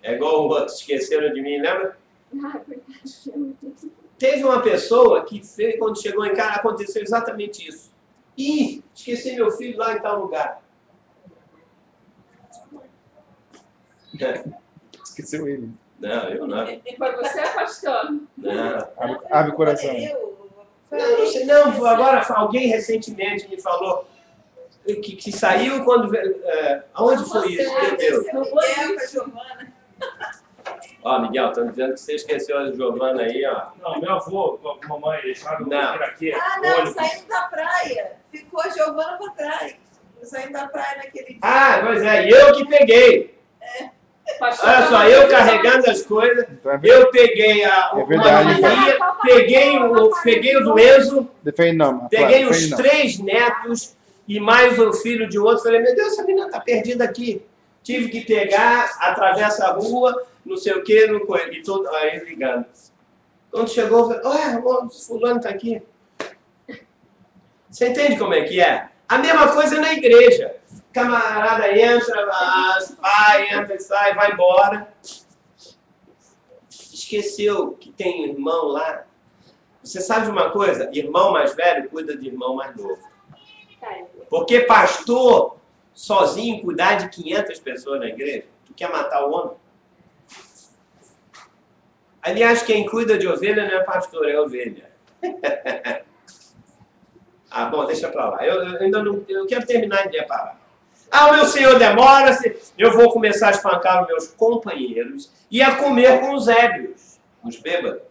É igual o outro, esqueceram de mim, lembra? Teve uma pessoa que fez, quando chegou em casa, aconteceu exatamente isso. Ih, esqueci meu filho lá em tal lugar. Esqueceu ele. Não, eu não. Foi você, pastor? Não. Abre o coração. Não sei, não. Agora, alguém recentemente me falou que saiu quando... aonde foi isso? Meu Deus. Ó, Miguel, estão dizendo que você esqueceu a Giovana aí, ó. Não, meu avô, com a mamãe, deixaram Não. aqui. Ah, não, saindo da praia. Ficou a Giovana pra trás. Saindo da praia naquele dia. Ah, pois é, e eu que peguei. Olha só, eu carregando as coisas, eu peguei uma menininha, peguei o do Enzo, peguei os 3 netos e mais o filho de outro. Falei, meu Deus, essa menina está perdida aqui. Tive que pegar, atravessa a rua, não sei o quê, e todo, aí ligando. Quando chegou, eu falei, olha, fulano está aqui. Você entende como é que é? A mesma coisa na igreja. Camarada entra, vai, entra e sai, vai embora. Esqueceu que tem irmão lá. Você sabe de uma coisa? Irmão mais velho cuida de irmão mais novo. Porque pastor, sozinho, cuidar de 500 pessoas na igreja, tu quer matar o homem? Aliás, quem cuida de ovelha não é pastor, é ovelha. Ah, bom, deixa pra lá. Eu ainda não... Eu quero terminar de parar. Ah, o meu Senhor demora-se, eu vou começar a espancar os meus companheiros e a comer com os ébrios, os bêbados.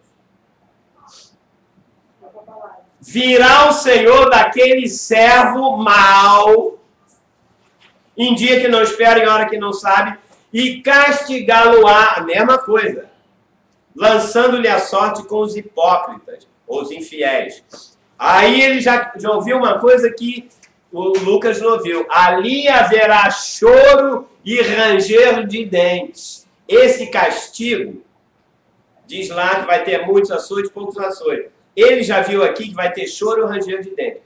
Virá o Senhor daquele servo mau, em dia que não espera, em hora que não sabe, e castigá-lo-á, a mesma coisa, lançando-lhe a sorte com os hipócritas, ou os infiéis. Aí ele já ouviu uma coisa que o Lucas não ouviu. Ali haverá choro e ranger de dentes. Esse castigo, diz lá que vai ter muitos açoites, poucos açoites. Ele já viu aqui que vai ter choro e ranger de dentes.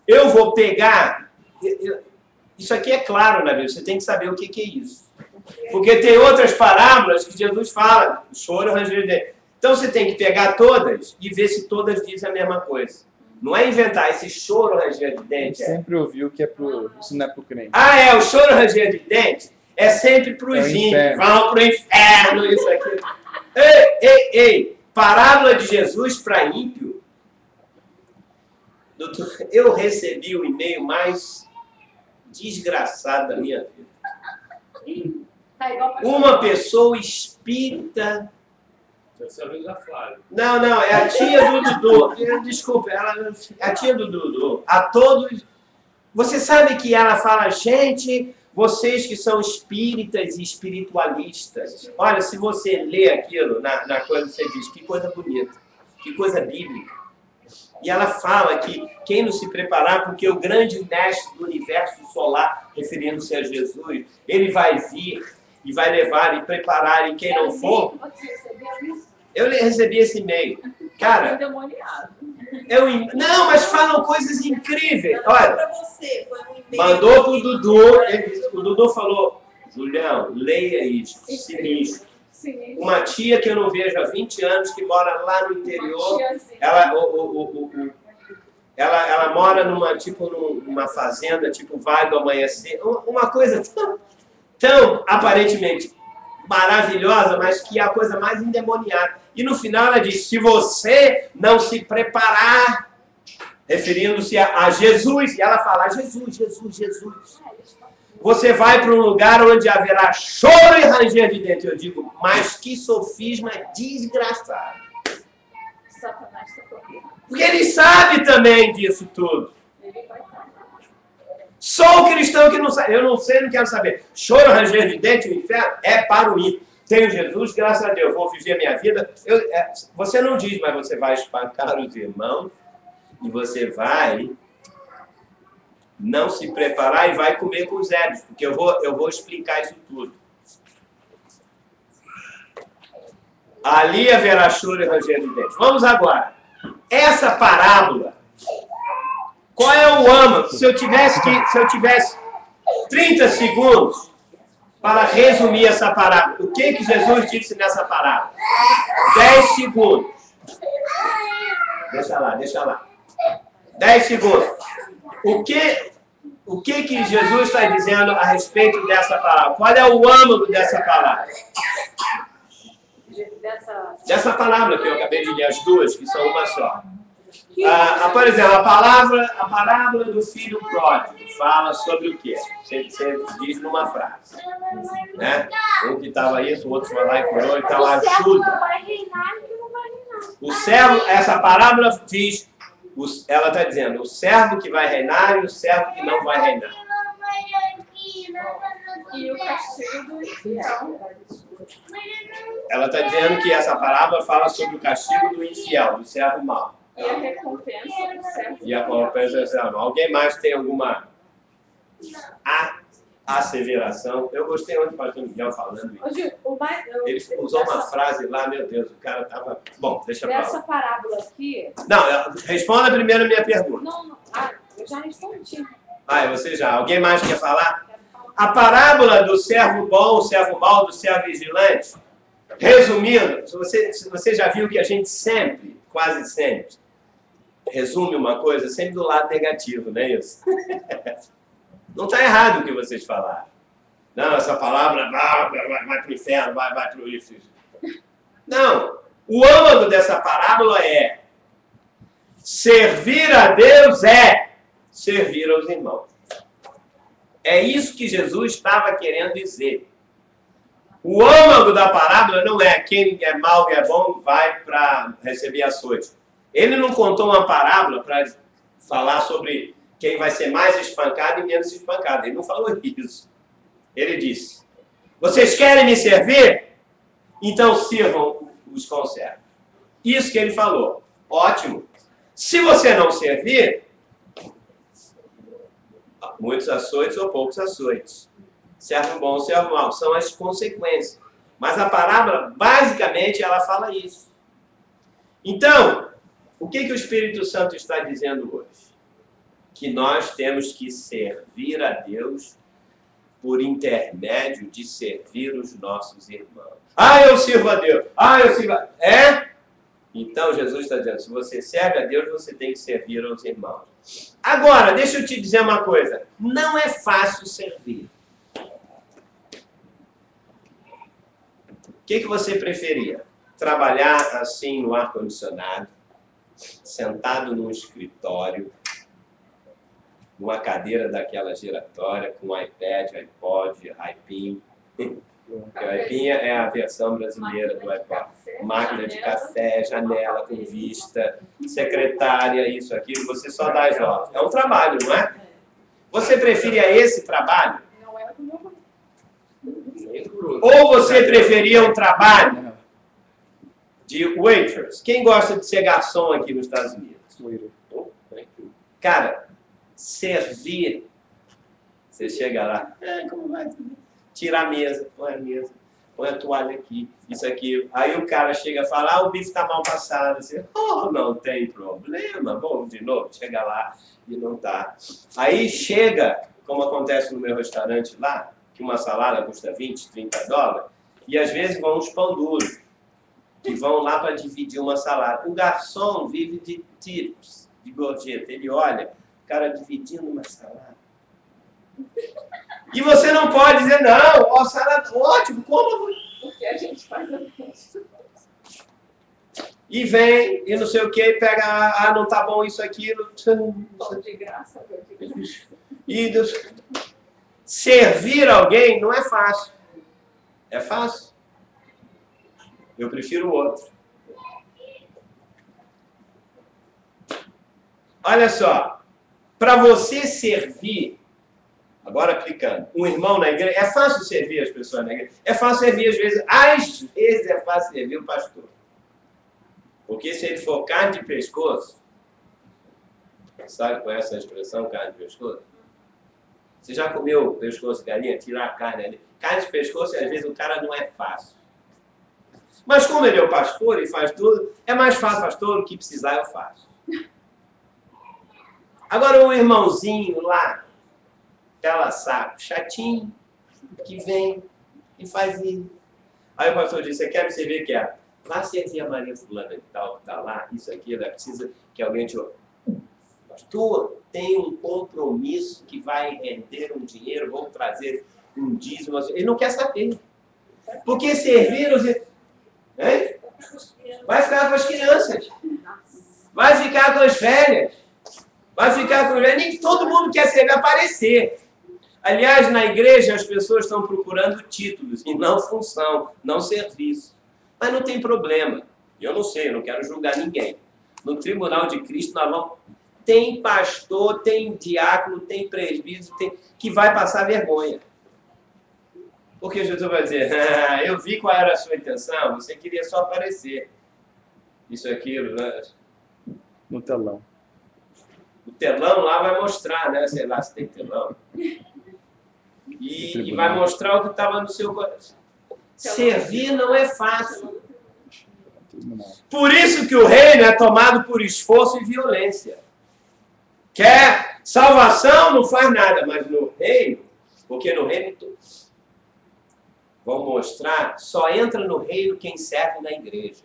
Eu vou pegar... Isso aqui é claro na Bíblia, você tem que saber o que é isso. Porque tem outras parábolas que Jesus fala, choro e ranger de dentes. Então você tem que pegar todas e ver se todas dizem a mesma coisa. Não é inventar esse choro ranger de dente. Sempre ouviu que isso não é pro crente. Ah, o choro ranger de dente é sempre para os ímpios. Vão pro inferno, isso aqui. Ei. Parábola de Jesus para ímpio. Doutor, eu recebi o e-mail mais desgraçado da minha vida. Tá igual pra Uma pessoa espírita. Deve a vez da Flávia. Não, é a tia do Dudu. Desculpa, é a tia do Dudu. A todos. Você sabe que ela fala, gente, vocês que são espíritas e espiritualistas. Olha, se você lê aquilo na coisa, você diz, que coisa bonita, que coisa bíblica. E ela fala que quem não se preparar, porque o grande mestre do universo solar, referindo-se a Jesus, ele vai vir e vai levar e preparar, e quem não for... Você recebeu isso? Eu recebi esse e-mail. Cara, Endemoniado. não, mas falam coisas incríveis. Não, Olha, para você, foi um e-mail. mandou pro Dudu, o Dudu falou, Julião, leia isso, sinistro. Sim. Uma tia que eu não vejo há 20 anos, que mora lá no interior, ela mora numa fazenda, tipo Vale do Amanhecer, uma coisa tão aparentemente maravilhosa, mas que é a coisa mais endemoniada. E no final ela diz, se você não se preparar, referindo-se a Jesus, e ela fala, Jesus, você vai para um lugar onde haverá choro e ranger de dentro. Eu digo, mas que sofisma desgraçado. Satanás está procurando. Porque ele sabe também disso tudo. Ele vai estar. Só o cristão que não sabe. Eu não sei, não quero saber. Choro, ranger de dente, o inferno é para o ímpio. Tenho Jesus, graças a Deus, vou viver a minha vida. Você não diz, mas você vai espancar os irmãos e você vai não se preparar e vai comer com os ébrios, porque eu vou explicar isso tudo. Ali haverá choro e ranger de dentes. Vamos agora. Essa parábola, qual é o âmago? Se eu tivesse 30 segundos para resumir essa parábola, o que Jesus disse nessa parábola? 10 segundos. Deixa lá. 10 segundos. O que Jesus está dizendo a respeito dessa parábola? Qual é o âmago dessa parábola? Dessa palavra que eu acabei de ler, as duas, que são uma só. Por exemplo, a parábola do filho pródigo fala sobre o quê? Você diz numa frase. Né? Um que estava isso, o outro foi lá e curou, então ajuda. O servo, essa parábola diz, ela está dizendo, o servo que vai reinar e o servo que não vai reinar. E o castigo do infiel. Ela está dizendo que essa parábola fala sobre o castigo do infiel, do servo mau. E a recompensa do servo. E a recompensa do servo mau. Alguém mais tem alguma asseveração? Eu gostei onde o pastor Miguel falando isso. Hoje, Ele usou uma frase lá, meu Deus, o cara estava... Bom, deixa pra Dessa lá. parábola aqui... Não, responda primeiro a minha pergunta. Não. Eu já respondi. Você já. Alguém mais quer falar? A parábola do servo bom, o servo mau, do servo vigilante, resumindo, você já viu que a gente sempre, quase sempre, resume uma coisa sempre do lado negativo, não é isso? Não está errado o que vocês falaram. Não, essa palavra vai para o inferno, vai para o isso. Não. O âmago dessa parábola é servir a Deus é servir aos irmãos. É isso que Jesus estava querendo dizer. O âmago da parábola não é quem é mau e é bom vai para receber açoite. Ele não contou uma parábola para falar sobre quem vai ser mais espancado e menos espancado. Ele não falou isso. Ele disse, vocês querem me servir? Então sirvam os conservos. Isso que ele falou. Ótimo. Se você não servir, muitos açoites ou poucos açoites. Servo bom, servo mau. São as consequências. Mas a parábola, basicamente, ela fala isso. Então, o que o Espírito Santo está dizendo hoje? Que nós temos que servir a Deus por intermédio de servir os nossos irmãos. Eu sirvo a Deus. Eu sirvo a... Então, Jesus está dizendo, se você serve a Deus, você tem que servir aos irmãos. Agora, deixa eu te dizer uma coisa. Não é fácil servir. O que você preferia? trabalhar assim no ar-condicionado, sentado num escritório, numa cadeira daquela giratória, com iPad, iPod, iPin. O iPin é a versão brasileira do iPod. Máquina de café, janela com vista, secretária, isso, aquilo, você só dá as ordens. É um trabalho, não é? Você preferia esse trabalho? Não era do meu marido. Ou você preferia um trabalho de waitress? Quem gosta de ser garçom aqui nos Estados Unidos? Cara, servir. Você chega lá, como vai? Tira a mesa, põe a toalha aqui, isso aqui. Aí o cara chega e fala, o bife está mal passado. Você, não tem problema, vamos de novo. Chega lá e não tá. Aí chega, como acontece no meu restaurante lá, que uma salada custa 20, 30 dólares, e às vezes vão os pão duros, que vão lá para dividir uma salada. O garçom vive de tips, de gorjeta. Ele olha, o cara dividindo uma salada. E você não pode dizer, não, salada, ótimo, como? Porque a gente faz a festa. E vem, e não sei o que, pega, não tá bom isso, aquilo. Pão de graça, pão de graça. E servir alguém não é fácil. É fácil? Eu prefiro o outro. Olha só, para você servir, agora aplicando, um irmão na igreja, é fácil servir as pessoas na igreja? É fácil servir às vezes é fácil servir o pastor. Porque se ele for carne de pescoço, sabe qual é essa expressão, carne de pescoço? Você já comeu pescoço de galinha? Tirar a carne ali. Carne de pescoço, às vezes, o cara não é fácil. Mas como ele é o pastor e faz tudo, é mais fácil, pastor, o que precisar eu faço. Agora um irmãozinho lá, pela saco, chatinho, que vem e faz isso. Aí o pastor diz, você quer me servir? Quer. Vá servir a Maria fulana de tal, que está lá, isso aqui, ela precisa que alguém te... Pastor, tem um compromisso que vai render um dinheiro, vou trazer um dízimo. Ele não quer saber. Porque servir os... Hein? Vai ficar com as crianças. Vai ficar com as velhas. Vai ficar com... Nem todo mundo quer servir, aparecer. Aliás, na igreja as pessoas estão procurando títulos e não função, não serviço. Mas não tem problema. Eu não sei, eu não quero julgar ninguém. No tribunal de Cristo nós vamos... Tem pastor, tem diácono, tem presbítero, que vai passar vergonha. Porque Jesus vai dizer, eu vi qual era a sua intenção, você queria só aparecer. Isso, aquilo, né? No telão. O telão lá vai mostrar, né? Sei lá se tem telão. E vai mostrar o que estava no seu coração. Servir não é fácil. Por isso que o reino é tomado por esforço e violência. Quer salvação, não faz nada, mas no reino, porque no reino vão mostrar, só entra no reino quem serve na igreja.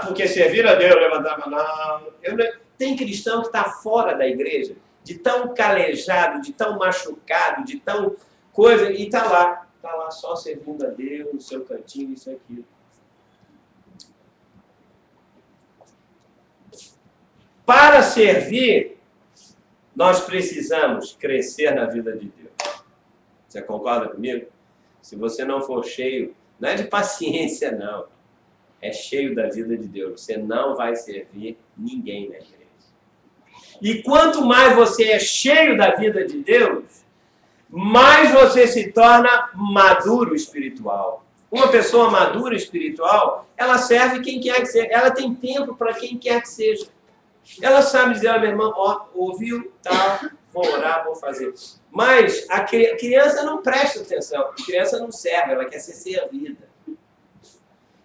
Porque servir a Deus, levantar a mão. Tem cristão que está fora da igreja, de tão calejado, de tão machucado, de tão coisa, e está lá só servindo a Deus, no seu cantinho, isso e aquilo. Para servir, nós precisamos crescer na vida de Deus. Você concorda comigo? Se você não for cheio, não é de paciência, não. É cheio da vida de Deus. Você não vai servir ninguém na igreja. E quanto mais você é cheio da vida de Deus, mais você se torna maduro espiritual. Uma pessoa madura espiritual, ela serve quem quer que seja. Ela tem tempo para quem quer que seja. Ela sabe dizer, minha irmã, ouviu, tá, vou orar, vou fazer. Mas a criança não presta atenção, a criança não serve, ela quer ser servida.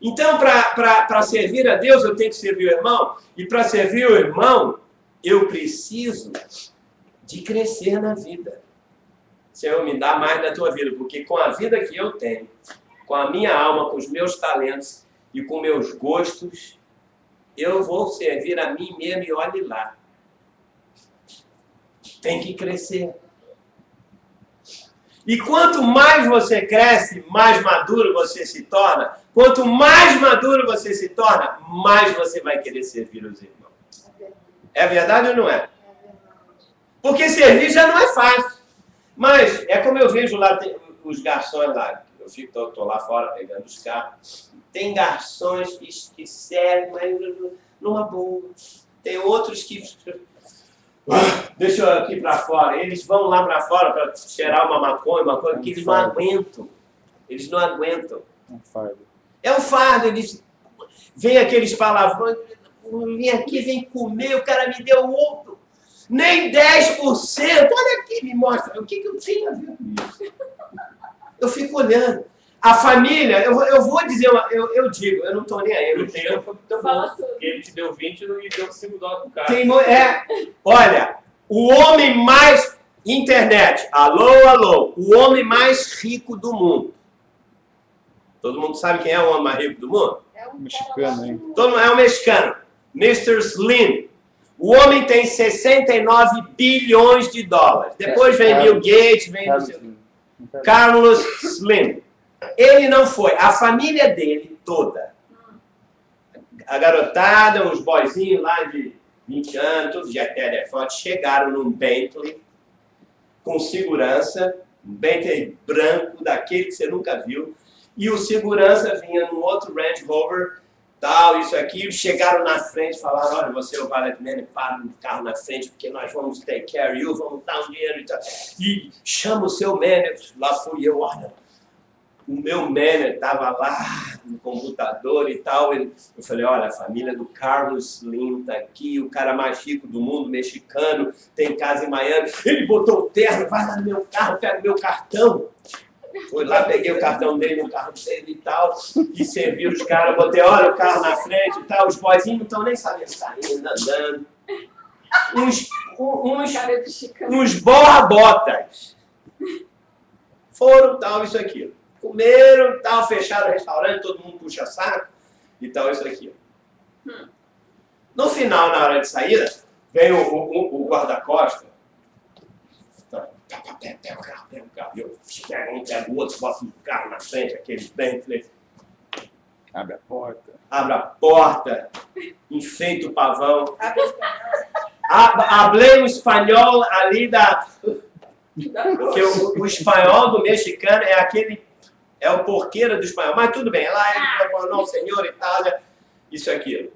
Então, para servir a Deus, eu tenho que servir o irmão, e para servir o irmão, eu preciso de crescer na vida. Senhor, me dá mais da tua vida, porque com a vida que eu tenho, com a minha alma, com os meus talentos e com meus gostos, eu vou servir a mim mesmo e olhe lá. Tem que crescer. E quanto mais você cresce, mais maduro você se torna. Quanto mais maduro você se torna, mais você vai querer servir os irmãos. É verdade ou não é? Porque servir já não é fácil. Mas é como eu vejo lá, os garçons lá. Eu estou lá fora pegando os carros. Tem garçons que servem, mas numa boa. Tem outros que... Deixa eu aqui para fora. Eles vão lá para fora para cheirar uma maconha, uma coisa que eles não aguentam. Eles não aguentam. Um fardo. É um fardo. Eles... Vem aqueles palavrões. Vem aqui, vem comer. O cara me deu outro. Nem 10%. Olha aqui, me mostra. O que eu tinha a ver com isso? Eu fico olhando. A família, eu vou dizer, eu digo, eu não estou nem aí. O tempo foi tão bom, porque ele te deu 20 e deu 5 dólares pro cara. Olha, o homem mais... Internet, alô, o homem mais rico do mundo. Todo mundo sabe quem é o homem mais rico do mundo? É um Mexicano, hein? Todo mundo é um mexicano. Mr. Slim. O homem tem 69 bilhões de dólares. Depois vem Bill Gates, vem... Carlos Slim. Ele não foi. A família dele toda. A garotada, os boyzinhos lá de 20 anos, todos de telefoto, chegaram num Bentley com segurança, um Bentley branco, daquele que você nunca viu, e o segurança vinha num outro Range Rover, tal, isso aqui, chegaram na frente, falaram, olha, você é o valet man, para no carro na frente, porque nós vamos take care of you, vamos dar um dinheiro e tal. E chama o seu manager, lá fui eu, olha, o meu manager estava lá no computador e tal. Eu falei, olha, a família do Carlos Slim está aqui, o cara mais rico do mundo, mexicano, tem casa em Miami. Ele botou o terno, vai lá no meu carro, pega o meu cartão. Foi lá, peguei o cartão dele no carro dele e tal, e servi os caras, botei, olha, o carro na frente e tal. Os boyzinhos não estão nem sabendo, saindo, andando. Uns borra-botas. Foram, tal, isso aqui. Comeram, tal, fecharam o restaurante, todo mundo puxa saco e tal, isso aqui. No final, na hora de saída, vem o guarda-costa. Pega o carro. Eu pego um, pego o outro, bota o carro na frente, aquele Bentley. Abre a porta. Abre a porta, enfeita o pavão. Hablei o espanhol ali da... Porque o espanhol do mexicano é aquele... É o porqueiro do espanhol. Mas tudo bem, lá é não, senhor, Itália, isso e aquilo.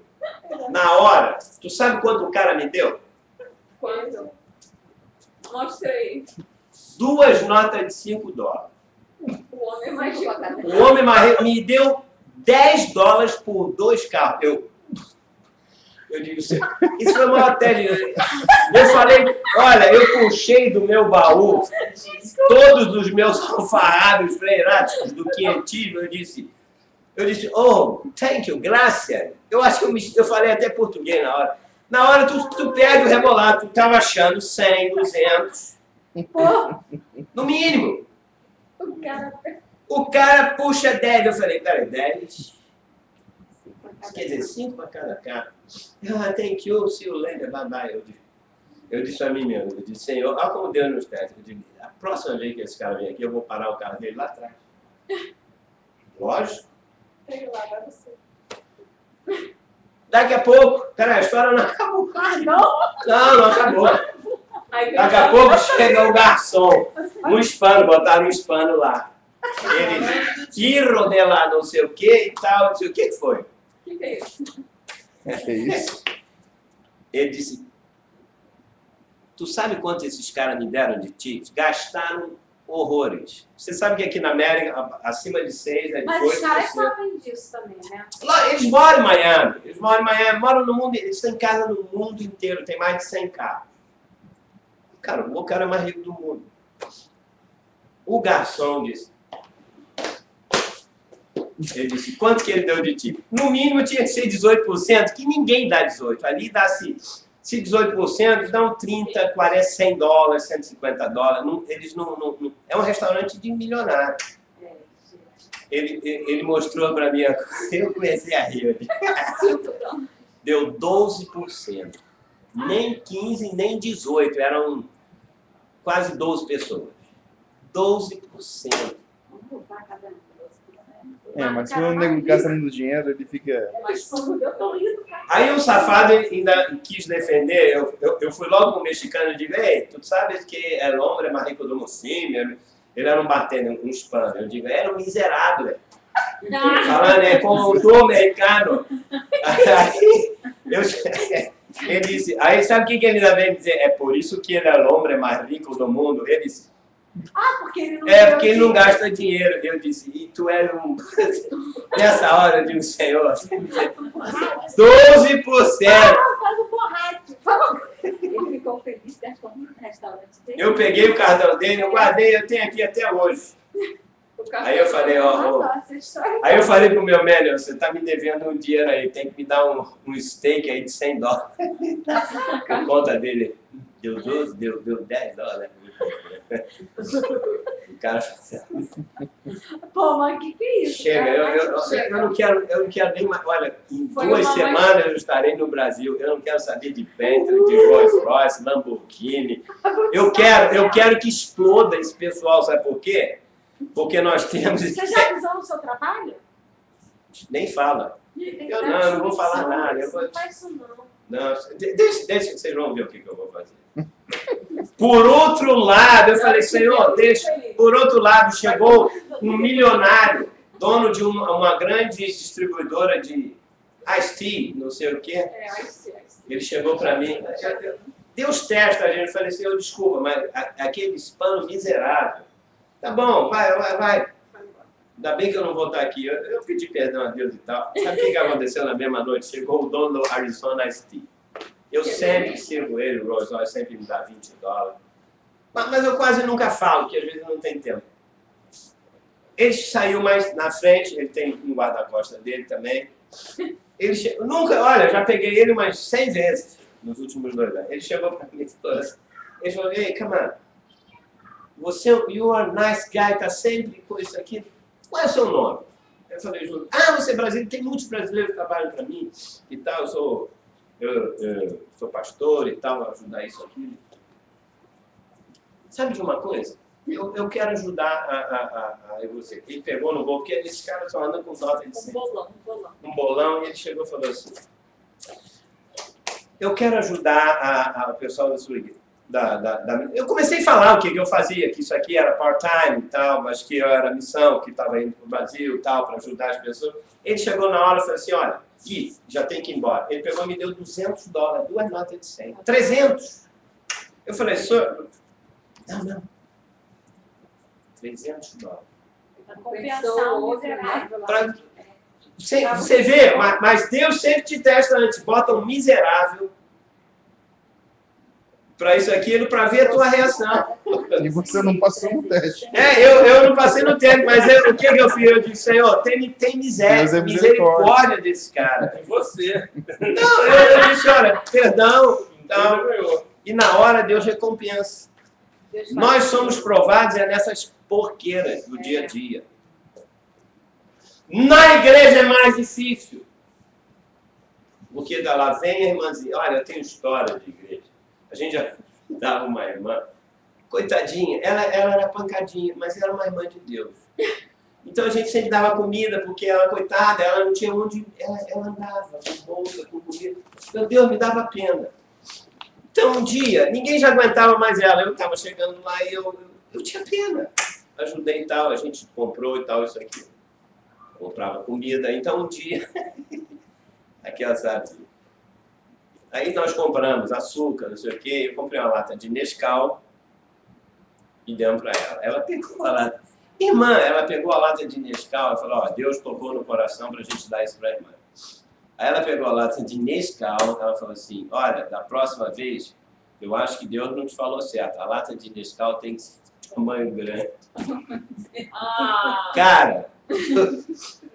Na hora, tu sabe quanto o cara me deu? Quanto? Mostra aí. 2 notas de 5 dólares. O homem mais rico. O homem mais rico me deu 10 dólares por 2 carros. Eu digo, isso foi uma hotel. Eu falei, olha, eu puxei do meu baú todos os meus alfarrábios freáticos do quentinho. Eu disse, oh, thank you, graças. Eu acho que eu falei até português na hora. Na hora tu perde o rebolado, tu estava achando 100, 200. No mínimo. O cara puxa 10. Eu falei, peraí, 10? Quer dizer, 5 para cada carro. Ah, thank you, see you later, bye bye. Eu disse a mim mesmo, eu disse, Senhor, olha como Deus nos testa. Eu digo, a próxima vez que esse cara vem aqui, eu vou parar o carro dele lá atrás. Lógico. Tem lá, vai você. Daqui a pouco, cara, a história não acabou. Não acabou. Daqui a pouco chega o garçom, um hispano, botaram um hispano lá. Ele, tiro de lá, não sei o que e tal, não sei o que foi. O que é isso? Que isso? Ele disse, tu sabe quanto esses caras me deram de tips? Gastaram horrores. Você sabe que aqui na América, acima de 6 é de 8%. Mas os caras sabem disso também, né? Eles moram em Miami. Moram no mundo, eles têm casa no mundo inteiro, tem mais de 100 carros. Cara, o cara é mais rico do mundo. O garçom disse, ele disse, quanto que ele deu de tip? No mínimo tinha que ser 18%, que ninguém dá 18%. Ali dá-se, se 18%, dão 30, 40, 100 dólares, 150 dólares. Eles não, é um restaurante de milionário. Ele mostrou para mim, eu comecei a rir. Deu 12%. Nem 15, nem 18, eram quase 12 pessoas. 12%. Vamos poupar cada um. Mas quando o nego gasta muito dinheiro, ele fica. Mas eu tô indo, cara. Aí o safado ainda quis defender, eu fui logo com o mexicano e digo, ei, tu sabes que o homem é mais rico do mundo, sim, ele era um batendo, um hispano. Eu digo, era um miserável. Falando com o mexicano. Aí, ele disse, aí sabe o que ele ainda veio dizer? É por isso que ele é o homem mais rico do mundo. Ele disse, Porque ele não porque ele não gasta dinheiro. Eu disse, e tu é um... Nessa hora eu digo, senhor, 12%. faz o borracho. Ele ficou feliz, gastou no restaurante dele. Eu peguei o cartão dele, eu guardei, eu tenho aqui até hoje. Aí eu falei, aí eu falei pro meu manager, você tá me devendo um dinheiro aí, tem que me dar um steak aí de $100. Por conta dele. Deu 12, deu $10. O cara... Pô, mas o que é isso? Chega, eu não quero nem mais. Olha, em 2 semanas eu estarei no Brasil. Eu não quero saber de Bentley, de Rolls Royce, Lamborghini. Eu quero que exploda esse pessoal, sabe por quê? Porque nós temos. Você já avisou no seu trabalho? Nem fala. Eu não vou falar nada. Eu vou... Não faz isso não. Não, deixa, vocês vão ver o que eu vou fazer. Por outro lado, eu falei, senhor, deixa. Por outro lado, chegou um milionário, dono de uma grande distribuidora de Ice Tea, não sei o quê. Ele chegou para mim, Deus testa a gente. Eu falei, senhor, desculpa, mas aquele hispano miserável. Tá bom, vai. Ainda bem que eu não vou estar aqui. Eu pedi perdão a Deus e tal. Sabe o que aconteceu na mesma noite? Chegou o dono do Arizona Ice Tea. Eu sempre sirvo ele, o Rolls Royce sempre me dá $20. Mas eu quase nunca falo, porque às vezes não tem tempo. Ele saiu mais na frente, ele tem um guarda-costas dele também. Ele nunca, olha, já peguei ele umas 100 vezes nos últimos 2 anos. Ele chegou para mim todas. Ele falou, ei, come on. Você, you are nice guy, tá sempre com isso aqui. Qual é o seu nome? Eu falei, você é brasileiro, tem muitos brasileiros que trabalham para mim e tal, eu sou pastor e tal, ajudar isso aqui. Sabe de uma coisa? Eu quero ajudar a você. Ele pegou no bolso, porque esse cara só anda com nota de 100. Um bolão, e ele chegou e falou assim, eu quero ajudar o pessoal da sua igreja. Eu comecei a falar o que eu fazia, que isso aqui era part-time e tal, mas que eu era missão, que estava indo para o Brasil e tal, para ajudar as pessoas. Ele chegou na hora e falou assim, olha, Gui, já tem que ir embora. Ele pegou e me deu $200, 2 notas de 100. 300! Eu falei, senhor, não. $300. Para compensar o miserável. Você vê, mas Deus sempre te testa antes, bota um miserável para isso, aquilo, para ver a tua reação. E você não passou no teste. Eu não passei no tempo, mas o que eu fiz? Eu disse, Senhor, tem misericórdia desse cara. É você. Não, eu disse, olha, perdão. Então, e na hora Deus recompensa. Nós somos provados nessas porqueiras do dia a dia. Na igreja é mais difícil. Porque lá vem a irmãzinha. Olha, eu tenho história de igreja. A gente já dava uma irmã, coitadinha, ela era pancadinha, mas era uma irmã de Deus. Então a gente sempre dava comida, porque ela, coitada, ela não tinha onde, ela andava com bolsa, com comida. Meu Deus, me dava pena. Então um dia, ninguém já aguentava mais ela, eu estava chegando lá e eu tinha pena. Ajudei e tal, a gente comprou e tal, isso aqui. Comprava comida, então um dia, aquela sabe... Aí nós compramos açúcar, não sei o quê, eu comprei uma lata de Nescau e demos para ela. Ela pegou a lata. Irmã, ela pegou a lata de Nescau e falou, ó, Deus tocou no coração para a gente dar isso para a irmã. Aí ela pegou a lata de Nescau, ela falou assim, olha, da próxima vez, eu acho que Deus não te falou certo. A lata de Nescau tem que ser de tamanho grande. Cara,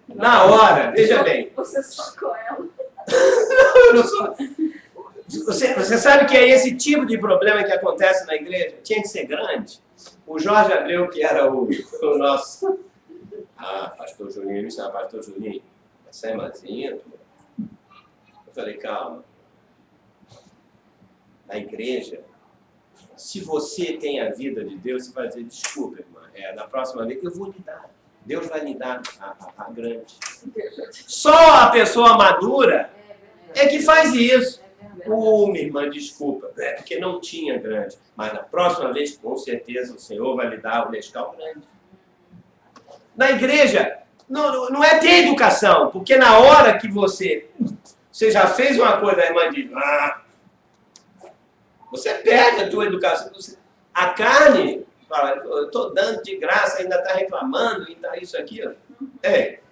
na hora, veja bem. Você socou ela. Eu não sou... Você sabe que é esse tipo de problema que acontece na igreja? Tinha que ser grande. O Jorge Abreu, que era o nosso... pastor Julinho, ele me chama pastor Julinho. Essa irmãzinha... Eu falei, calma. Na igreja, Se você tem a vida de Deus, você vai dizer, desculpa, irmã, na próxima vez eu vou lhe dar. Deus vai lhe dar a grande. Só a pessoa madura é que faz isso. Minha irmã, desculpa, porque não tinha grande. Mas na próxima vez, com certeza, o Senhor vai lhe dar o Nescau grande. Na igreja, não é ter educação, porque na hora que você já fez uma coisa, a irmã diz, você perde a tua educação. A carne fala, eu estou dando de graça, ainda está reclamando, ainda isso aqui.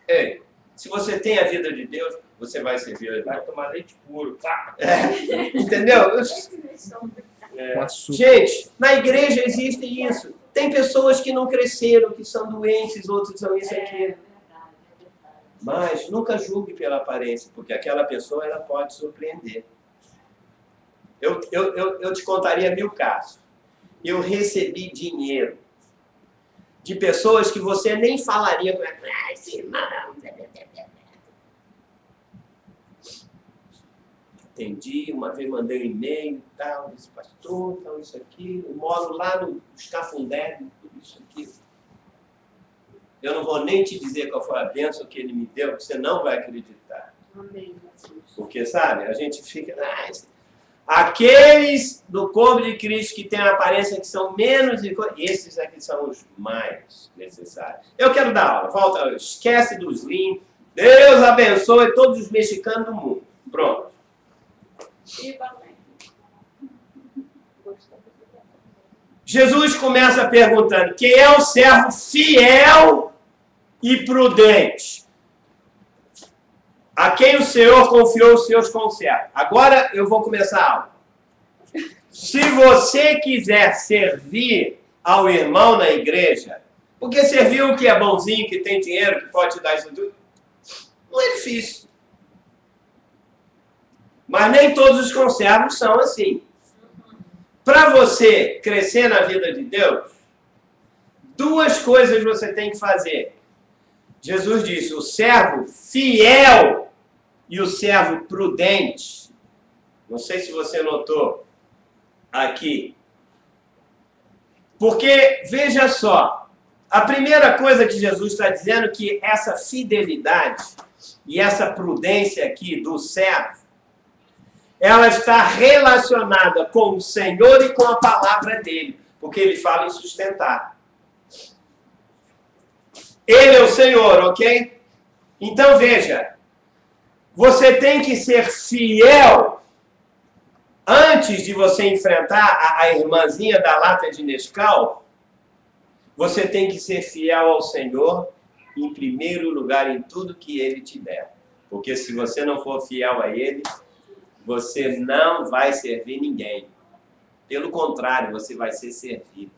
Ei, se você tem a vida de Deus, você vai servir. Vai tomar leite puro. Entendeu? Com açúcar. Gente, na igreja existe isso. Tem pessoas que não cresceram, que são doentes, outros são isso aqui. Mas nunca julgue pela aparência, porque aquela pessoa ela pode surpreender. Eu te contaria 1000 casos. Eu recebi dinheiro de pessoas que você nem falaria com ela. Esse irmão. Entendi, uma vez mandei um e-mail e tal, disse, pastor, tal, isso aqui. Eu moro lá no Escafundé, tudo isso aqui. Eu não vou nem te dizer qual foi a bênção que ele me deu, você não vai acreditar. Amém. Porque, sabe, a gente fica... Aqueles do corpo de Cristo que têm a aparência que são menos... Esses aqui são os mais necessários. Eu quero dar aula. Volta, esquece dos Slim. Deus abençoe todos os mexicanos do mundo. Pronto. Jesus começa perguntando, quem é o servo fiel e prudente? A quem o Senhor confiou os seus conservos. Agora eu vou começar a aula. Se você quiser servir ao irmão na igreja, porque servir o que é bonzinho, que tem dinheiro, que pode te dar isso tudo, não é difícil. Mas nem todos os conservos são assim. Para você crescer na vida de Deus, 2 coisas você tem que fazer. Jesus disse, o servo fiel e o servo prudente. Não sei se você notou aqui. Porque, veja só, a primeira coisa que Jesus está dizendo é que essa fidelidade e essa prudência aqui do servo, ela está relacionada com o Senhor e com a palavra dele, porque ele fala em sustentar. Ele é o Senhor, ok? Então veja, você tem que ser fiel antes de você enfrentar a irmãzinha da lata de Nescau. Você tem que ser fiel ao Senhor em primeiro lugar em tudo que ele te der. Porque se você não for fiel a ele, você não vai servir ninguém. Pelo contrário, você vai ser servido.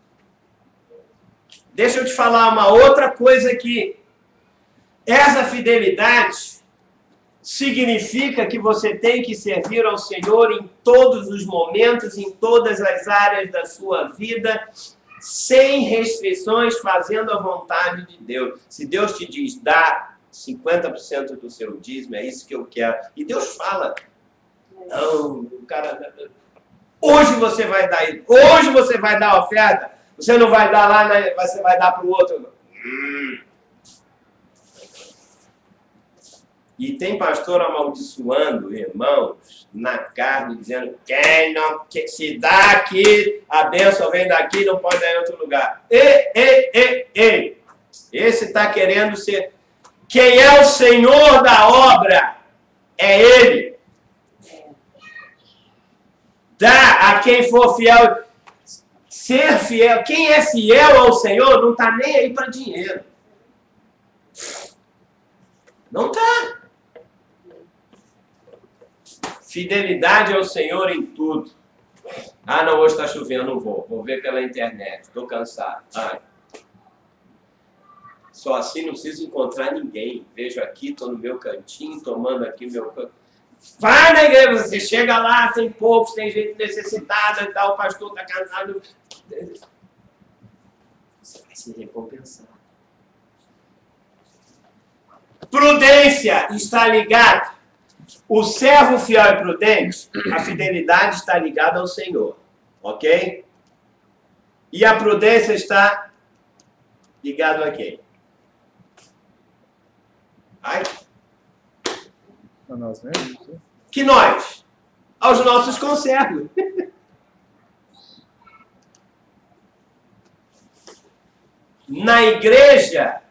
Deixa eu te falar uma outra coisa aqui. Essa fidelidade significa que você tem que servir ao Senhor em todos os momentos, em todas as áreas da sua vida, sem restrições, fazendo a vontade de Deus. Se Deus te diz, dá 50% do seu dízimo, é isso que eu quero. E Deus fala, não, o cara, hoje você vai dar isso, hoje você vai dar a oferta, você não vai dar lá, você vai dar para o outro. E tem pastor amaldiçoando irmãos na carne, dizendo, se dá aqui, a bênção vem daqui, não pode dar em outro lugar. Ei. Esse está querendo ser... Quem é o Senhor da obra é Ele. Dá a quem for fiel. Ser fiel. Quem é fiel ao Senhor não está nem aí para dinheiro. Não está. Fidelidade ao Senhor em tudo. Ah, não, hoje está chovendo, não vou. Vou ver pela internet. Estou cansado. Ai. Só assim não preciso encontrar ninguém. Vejo aqui, estou no meu cantinho, tomando aqui meu canto. Vai na igreja, você chega lá, tem poucos, tem gente necessitada e tal, o pastor está cansado. Você vai ser recompensado. Prudência está ligada. O servo fiel e prudente, a fidelidade está ligada ao Senhor. Ok? E a prudência está ligado a quem? Ai, A nós mesmos? que nós? Aos nossos conservos. Na igreja,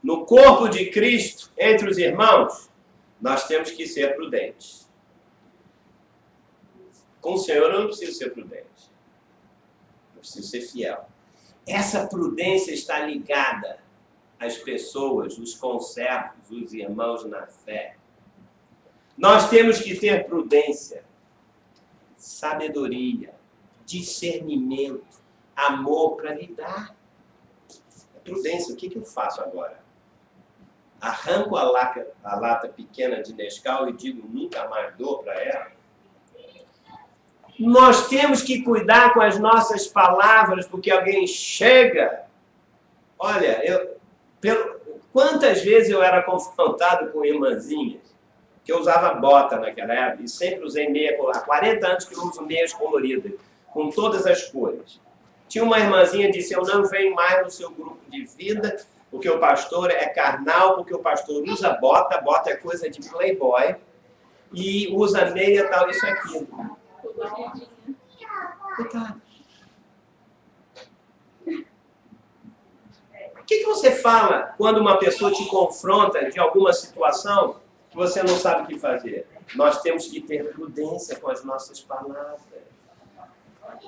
no corpo de Cristo, entre os irmãos, nós temos que ser prudentes. Com o Senhor eu não preciso ser prudente. Eu preciso ser fiel. Essa prudência está ligada às pessoas, os conservos, os irmãos na fé. Nós temos que ter prudência, sabedoria, discernimento, amor para lidar. Prudência, o que eu faço agora? Arranco a lata pequena de Nescau e digo nunca mais dou para ela? Nós temos que cuidar com as nossas palavras, porque alguém chega. Olha, quantas vezes eu era confrontado com irmãzinhas, que eu usava bota naquela época, e sempre usei meia colorida. Há 40 anos que eu uso meias coloridas, com todas as cores. Tinha uma irmãzinha que disse, eu não venho mais no seu grupo de vida, porque o pastor é carnal, porque o pastor usa bota, bota é coisa de playboy, e usa meia, tal, isso, aquilo. Coitado. O que você fala quando uma pessoa te confronta de alguma situação que você não sabe o que fazer? Nós temos que ter prudência com as nossas palavras,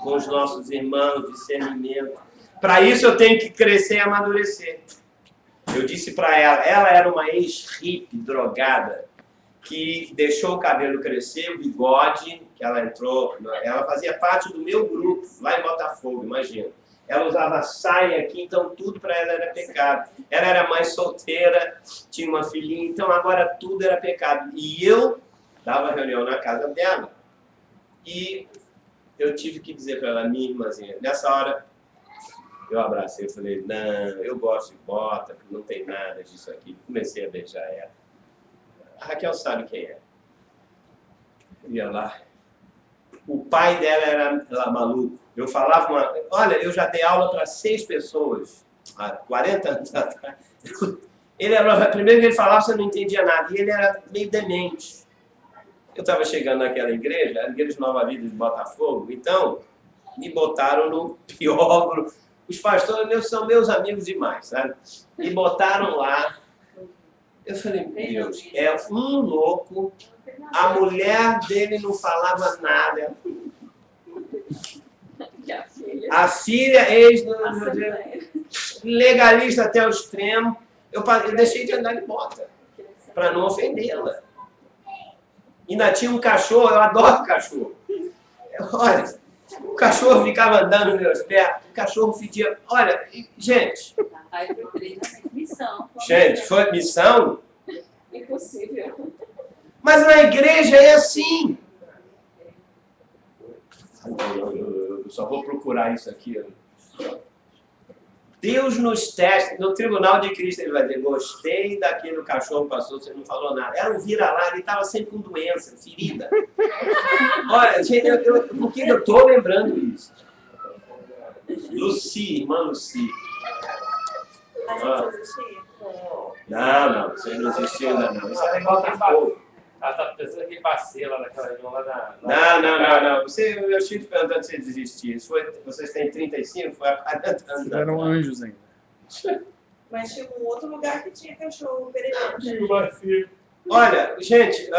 com os nossos irmãos, discernimento. Para isso eu tenho que crescer e amadurecer. Eu disse para ela era uma ex-hippie drogada, que deixou o cabelo crescer, o bigode, que ela entrou, ela fazia parte do meu grupo, lá em Botafogo, imagina. Ela usava saia aqui, então tudo para ela era pecado. Ela era mãe solteira, tinha uma filhinha, então agora tudo era pecado. E eu dava reunião na casa dela, e eu tive que dizer para ela, minha irmãzinha, nessa hora eu abracei, eu falei, não, eu gosto de bota, não tem nada disso aqui. Comecei a beijar ela. A Raquel sabe quem é. Eu ia lá. O pai dela era maluco. Eu falava, olha, eu já dei aula para 6 pessoas, há 40 anos atrás. Ele era, primeiro que ele falava, você não entendia nada, e ele era meio demente. Eu estava chegando naquela igreja, a Igreja Nova Vida de Botafogo, então me botaram no pior grupo. Os pastores são meus amigos demais, sabe? Me botaram lá. Eu falei, meu Deus, é um louco, a mulher dele não falava nada. A filha, legalista até o extremo. Eu deixei de andar de bota, para não ofendê-la. Ainda tinha um cachorro, eu adoro cachorro. Olha, o cachorro ficava andando nos meus pés, o cachorro fedia. Olha, gente. Gente, foi missão? Impossível. Mas na igreja é assim. Eu só vou procurar isso aqui. Deus nos testa. No tribunal de Cristo ele vai dizer, gostei daquele cachorro que passou, você não falou nada. Era um vira-lá, ele estava sempre com doença, ferida. Olha, gente, por que eu estou lembrando isso? Luci, irmã Luci. A gente existia? Não, você não existiu ainda não. Isso era em Botafogo. Ela tá pensando que passei lá naquela região lá Não. Eu estive te perguntando se existia. Vocês têm 35? Foi há 40 anos. Eram anjos ainda. Mas tinha um outro lugar que tinha cachorro peregrino. Olha, gente,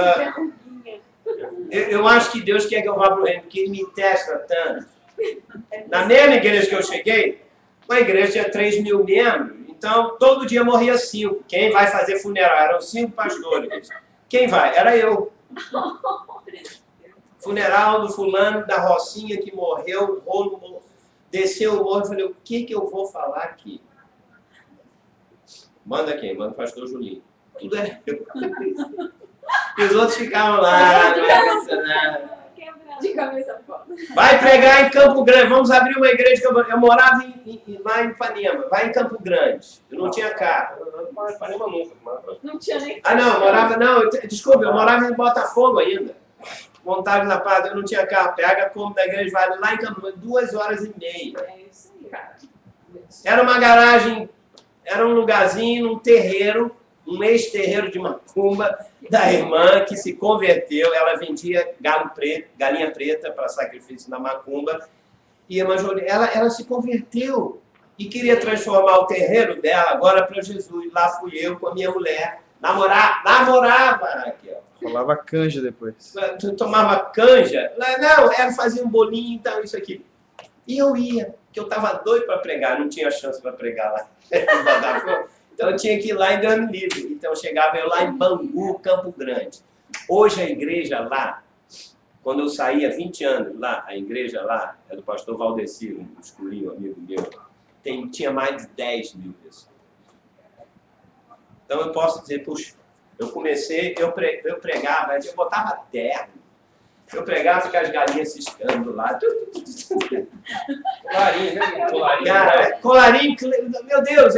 eu acho que Deus quer que eu vá para o reino, porque Ele me testa tanto. Na mesma igreja que eu cheguei, uma igreja tinha 3.000 membros, então todo dia morria 5. Quem vai fazer funeral? Eram 5 pastores. Quem vai? Era eu. Funeral do fulano da Rocinha que morreu, o rolo desceu o morro. Eu falei, o que eu vou falar aqui? Manda quem? Manda o pastor Julinho. Tudo era eu. E os outros ficavam lá, não era mencionado. De cabeça fora. Vai pregar em Campo Grande. Vamos abrir uma igreja que eu morava lá em Ipanema. Vai em Campo Grande. Eu não tinha carro. Não tinha nem. Desculpa, eu morava em Botafogo ainda. Montado na Paz, eu não tinha carro. Pega, como da igreja, vai lá em Campo Grande, 2 horas e meia. É isso aí. cara. Era uma garagem, era um lugarzinho, um terreiro, um ex-terreiro de macumba da irmã que se converteu. Ela vendia galinha preta para sacrifício na macumba. E a maioria, ela se converteu e queria transformar o terreiro dela agora para Jesus. Lá fui eu com a minha mulher. Namorava, Raquel. Rolava canja depois. Tomava canja. Não, ela fazia um bolinho e tal, isso aqui. E eu ia, porque eu estava doido para pregar, não tinha chance para pregar lá. Então eu tinha que ir lá em Deus me livre. Então chegava eu lá em Bangu, Campo Grande. Hoje a igreja lá, quando eu saí há 20 anos lá, a igreja lá, é do pastor Valdecir, um escurinho, amigo meu, tinha mais de 10 mil pessoas. Então eu posso dizer, puxa, eu comecei, eu pregava, eu botava terno, eu pregava com as galinhas ciscando lá. Colarinho, né? Colarinho. Cara, colarinho, meu Deus,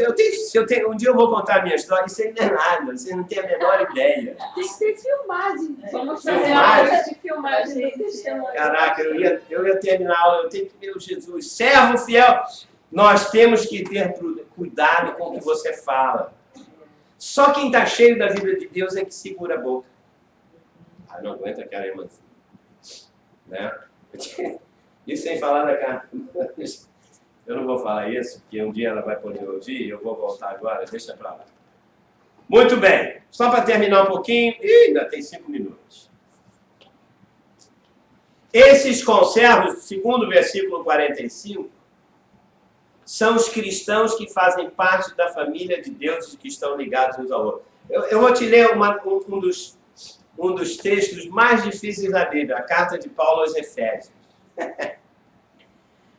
um dia eu vou contar a minha história, isso aí não é nada, você não tem a menor ideia. Tem que ter filmagem. Vamos fazer Filmagem? uma aula de filmagem do testemunho. Caraca, eu ia terminar a aula, eu tenho que, meu Jesus, servo fiel, nós temos que ter cuidado com o que você fala. Só quem está cheio da vida de Deus é que segura a boca. Ah, não aguenta aquela irmãzinha. Né? E sem falar da cara. Eu não vou falar isso, porque um dia ela vai poder ouvir, eu vou voltar agora, deixa pra lá. Muito bem, só para terminar um pouquinho, ainda tem 5 minutos. Esses conservos, segundo o versículo 45, são os cristãos que fazem parte da família de Deus e que estão ligados uns ao outro. Eu vou te ler um dos textos mais difíceis da Bíblia, a carta de Paulo aos Efésios.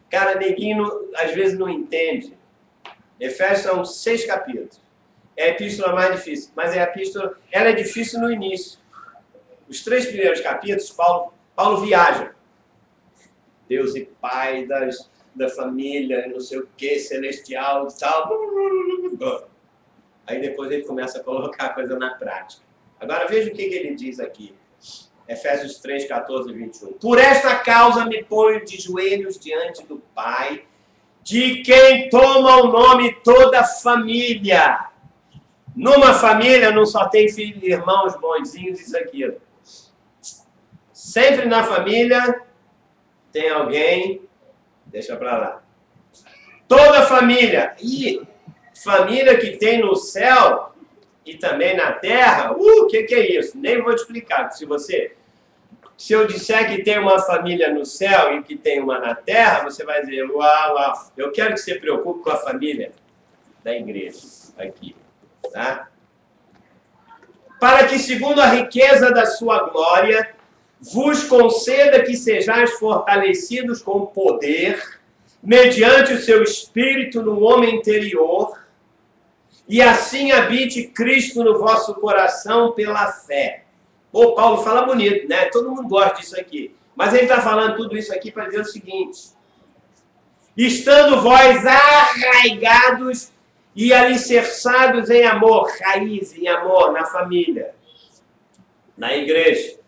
Cara, neguinho às vezes não entende. Efésios são 6 capítulos. É a epístola mais difícil, mas ela é difícil no início. Os 3 primeiros capítulos, Paulo viaja. Deus e Pai da família, não sei o que, celestial e tal. Aí depois ele começa a colocar a coisa na prática. Agora veja o que ele diz aqui. Efésios 3, 14 e 21. Por esta causa me ponho de joelhos diante do Pai, de quem toma o nome toda a família. Numa família não só tem filhos, irmãos, bonzinhos, isso aqui. Sempre na família tem alguém, deixa pra lá. Toda família, e família que tem no céu e também na terra, o que é isso? Nem vou te explicar. Se eu disser que tem uma família no céu e que tem uma na terra, você vai dizer, uau, eu quero que você se preocupe com a família da igreja, aqui, tá? Para que, segundo a riqueza da sua glória, vos conceda que sejais fortalecidos com poder, mediante o seu espírito no homem interior, e assim habite Cristo no vosso coração pela fé. Pô, Paulo fala bonito, né? Todo mundo gosta disso aqui. Mas ele está falando tudo isso aqui para dizer o seguinte. Estando vós arraigados e alicerçados em amor, raiz em amor, na família, na igreja,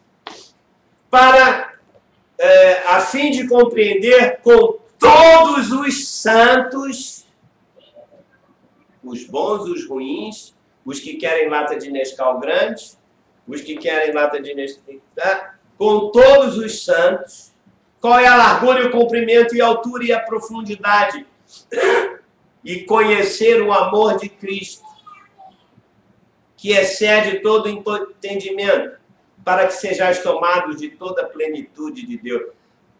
a fim de compreender com todos os santos, os bons, os ruins, os que querem lata de Nescau grande, os que querem lata de Nescau, tá? Com todos os santos, qual é a largura, o comprimento e a altura e a profundidade, e conhecer o amor de Cristo, que excede todo entendimento, para que sejais tomados de toda a plenitude de Deus.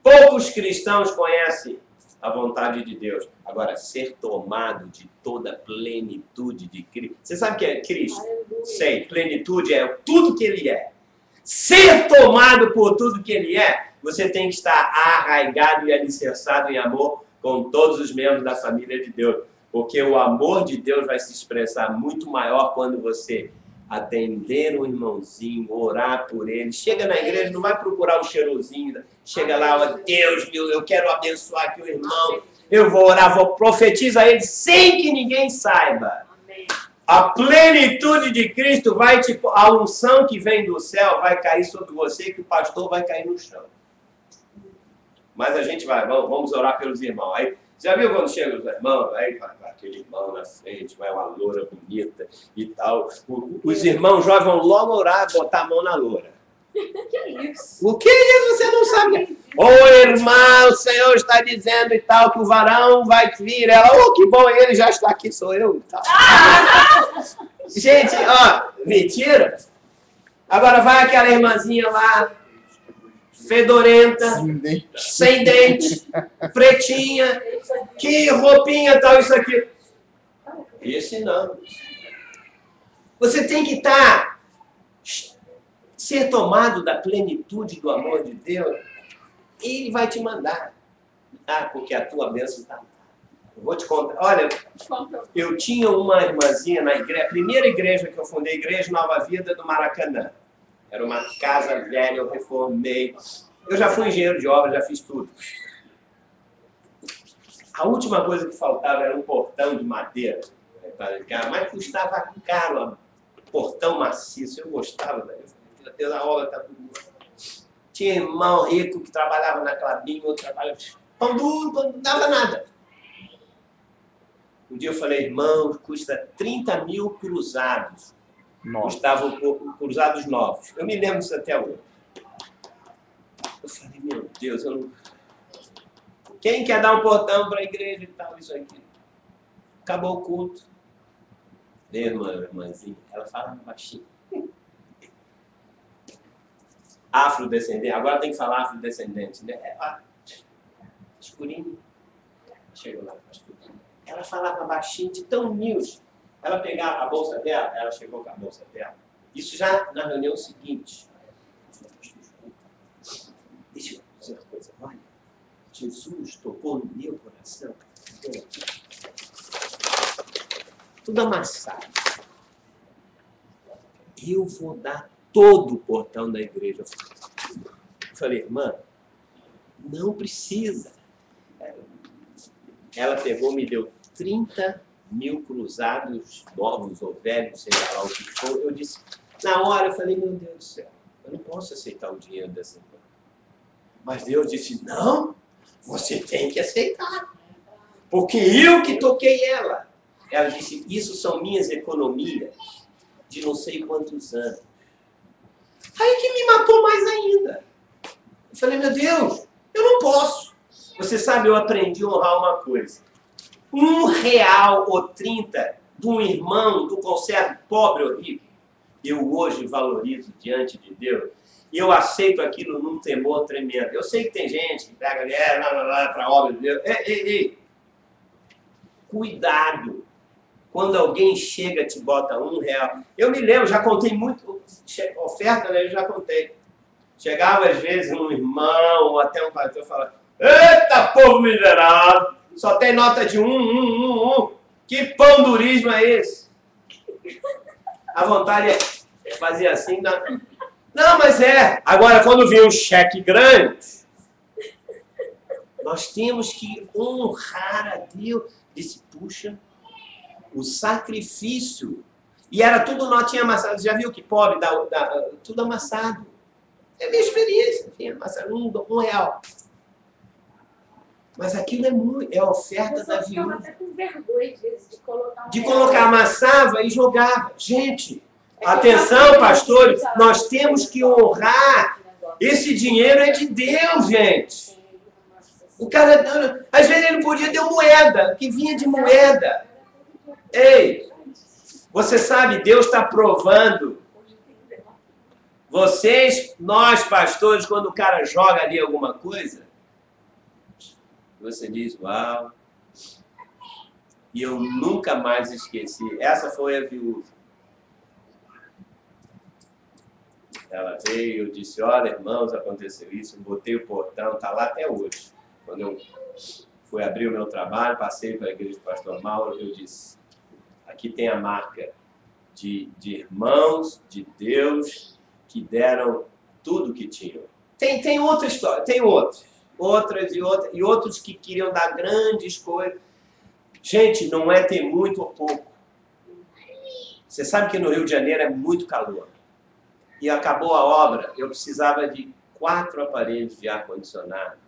Poucos cristãos conhecem a vontade de Deus. Agora, ser tomado de toda a plenitude de Cristo. Você sabe o que é Cristo? Sei, plenitude é tudo que Ele é. Ser tomado por tudo que Ele é, você tem que estar arraigado e alicerçado em amor com todos os membros da família de Deus. Porque o amor de Deus vai se expressar muito maior quando você atender um irmãozinho, orar por ele. Chega na igreja, não vai procurar o cheirosinho. Chega lá, Deus, eu quero abençoar aqui o irmão. Eu vou orar, vou profetizar ele sem que ninguém saiba. A plenitude de Cristo vai, a unção que vem do céu vai cair sobre você, que o pastor vai cair no chão. Mas a gente vai, vamos orar pelos irmãos. Aí Já viu quando chega os irmãos? Aí vai aquele irmão na frente, vai uma loura bonita e tal. Os irmãos já vão logo orar, botar a mão na loura. Que isso? O que é isso? Você não sabe. Ô irmão, o Senhor está dizendo e tal, que o varão vai vir. Ela, que bom, ele já está aqui, sou eu e tal. Gente, ó, mentira. Agora vai aquela irmãzinha lá, fedorenta, sem dente, pretinha, que roupinha tal, isso aqui. Esse não. Você tem que ser tomado da plenitude do amor de Deus. Ele vai te mandar. Porque a tua bênção está. Eu vou te contar. Olha, eu tinha uma irmãzinha na igreja, a primeira igreja que eu fundei, a Igreja Nova Vida do Maracanã. Era uma casa velha, eu reformei. Eu já fui engenheiro de obra, já fiz tudo. A última coisa que faltava era um portão de madeira. Mas custava caro, portão maciço. Eu gostava daí. Deus, a obra está tudo. Tinha irmão rico que trabalhava na Clabinha, outro trabalhava pão duro, não dava nada. Um dia eu falei, irmão, custa 30 mil cruzados. Custavam cruzados novos. Eu me lembro disso até hoje. Eu falei, meu Deus, eu não... Quem quer dar um portão para a igreja e tal, isso aqui? Acabou o culto. Irmãzinha, ela falava baixinho. Afrodescendente, agora tem que falar afrodescendente, né? Escurinho. Chegou lá, pastor. Ela falava baixinho, de tão humilde. Ela pegava a bolsa dela, ela chegou com a bolsa dela. Isso já na reunião seguinte. Deixa eu dizer uma coisa, olha. Jesus tocou no meu coração. Tudo amassado. Eu vou dar todo o portão da igreja. Eu falei, irmã, não precisa. Ela pegou, me deu 30 mil cruzados novos ou velhos, sei lá o que for. Eu disse, na hora eu falei, meu Deus do céu, eu não posso aceitar o dinheiro dessa irmã. Mas Deus disse, não, você tem que aceitar. Porque eu que toquei ela. Ela disse, isso são minhas economias de não sei quantos anos. Aí que me matou mais ainda. Eu falei, meu Deus, eu não posso. Você sabe, eu aprendi a honrar uma coisa. R$1 ou 30 de um irmão, do conservo pobre ou rico, eu hoje valorizo diante de Deus. E eu aceito aquilo num temor tremendo. Eu sei que tem gente que pega para a obra de Deus. Ei. Cuidado. Quando alguém chega e te bota R$1. Eu me lembro, já contei muito, oferta, né, eu já contei. Chegava às vezes um irmão ou até um pastor e falava, eita povo miserável, só tem nota de 1. Que pão durismo é esse? A vontade é fazer assim. Não, mas é. Agora, quando vem um cheque grande, nós temos que honrar a Deus. Disse, puxa, o sacrifício. E era tudo notinha amassada. Já viu que pobre dá tudo amassado? É a minha experiência. Enfim, amassado R$1. Mas aquilo é muito, é a oferta da viúva. Eu até com vergonha, às vezes, de colocar, amassava e jogava. Gente, atenção, pastores, nós temos que honrar. Esse dinheiro é de Deus, gente. O cara, às vezes ele podia ter moeda, que vinha de moeda. Ei, você sabe, Deus está provando. Vocês, nós pastores, quando o cara joga ali alguma coisa, você diz, uau. E eu nunca mais esqueci. Essa foi a viúva. Ela veio, eu disse, olha, irmãos, aconteceu isso, eu botei o portão, está lá até hoje. Quando eu fui abrir o meu trabalho, passei para a igreja do pastor Mauro, eu disse, aqui tem a marca de irmãos, de Deus, que deram tudo que tinham. Tem outra história, tem outras e outros que queriam dar grandes coisas. Gente, não é ter muito ou pouco. Você sabe que no Rio de Janeiro é muito calor. E acabou a obra, eu precisava de 4 aparelhos de ar-condicionado.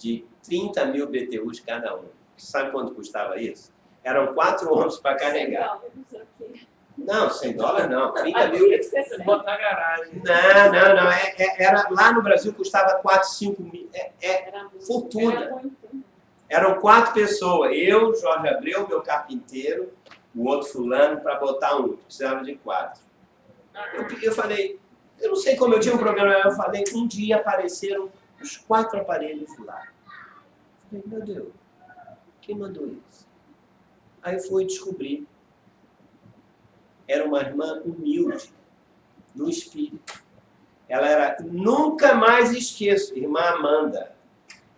de 30 mil BTUs cada um. Sabe quanto custava isso? Eram 4 ônibus para carregar. Não, $100 não. 30 mil BTUs. Você bota na garagem. Não. Era, lá no Brasil custava 4, 5 mil. Fortuna. Eram 4 pessoas. Eu, Jorge Abreu, meu carpinteiro, o outro fulano, para botar um. Precisava de 4. Eu falei, eu não sei como eu tinha um programa, eu falei, um dia apareceram os 4 aparelhos lá. Eu falei, meu Deus, quem mandou isso? Aí fui descobrir. Era uma irmã humilde, no espírito. Ela era, nunca mais esqueço, irmã Amanda.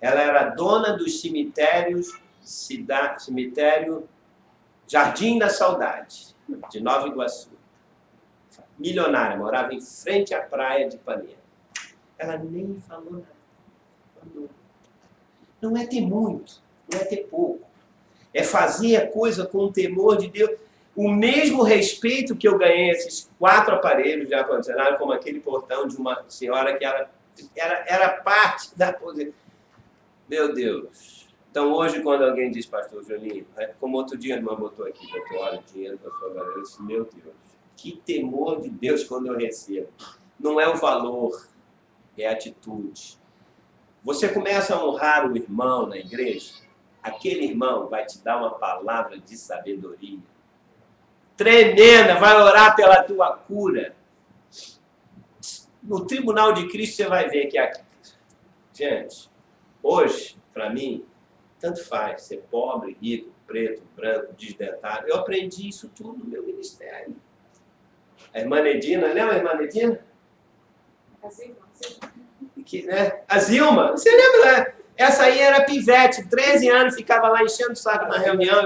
Ela era dona dos cemitérios, cemitério Jardim da Saudade, de Nova Iguaçu. Milionária, morava em frente à praia de Ipanema. Ela nem falou nada. Falou. Não é ter muito, não é ter pouco. É fazer a coisa com o temor de Deus. O mesmo respeito que eu ganhei esses 4 aparelhos de ar-condicionado, como aquele portão de uma senhora que era parte da posição. Meu Deus. Então hoje, quando alguém diz, pastor Juninho, como outro dia a irmã botou aqui, botou, olha, dinheiro para sua galera, eu disse, meu Deus, que temor de Deus quando eu recebo. Não é o valor, é a atitude. Você começa a honrar o irmão na igreja, aquele irmão vai te dar uma palavra de sabedoria tremenda, vai orar pela tua cura. No tribunal de Cristo você vai ver que aqui, gente, hoje, para mim, tanto faz ser pobre, rico, preto, branco, desdentado. Eu aprendi isso tudo no meu ministério. A irmã Nedina, lembra a irmã Nedina? A Zilma, você lembra, né? Essa aí era pivete, 13 anos, ficava lá enchendo o saco na reunião.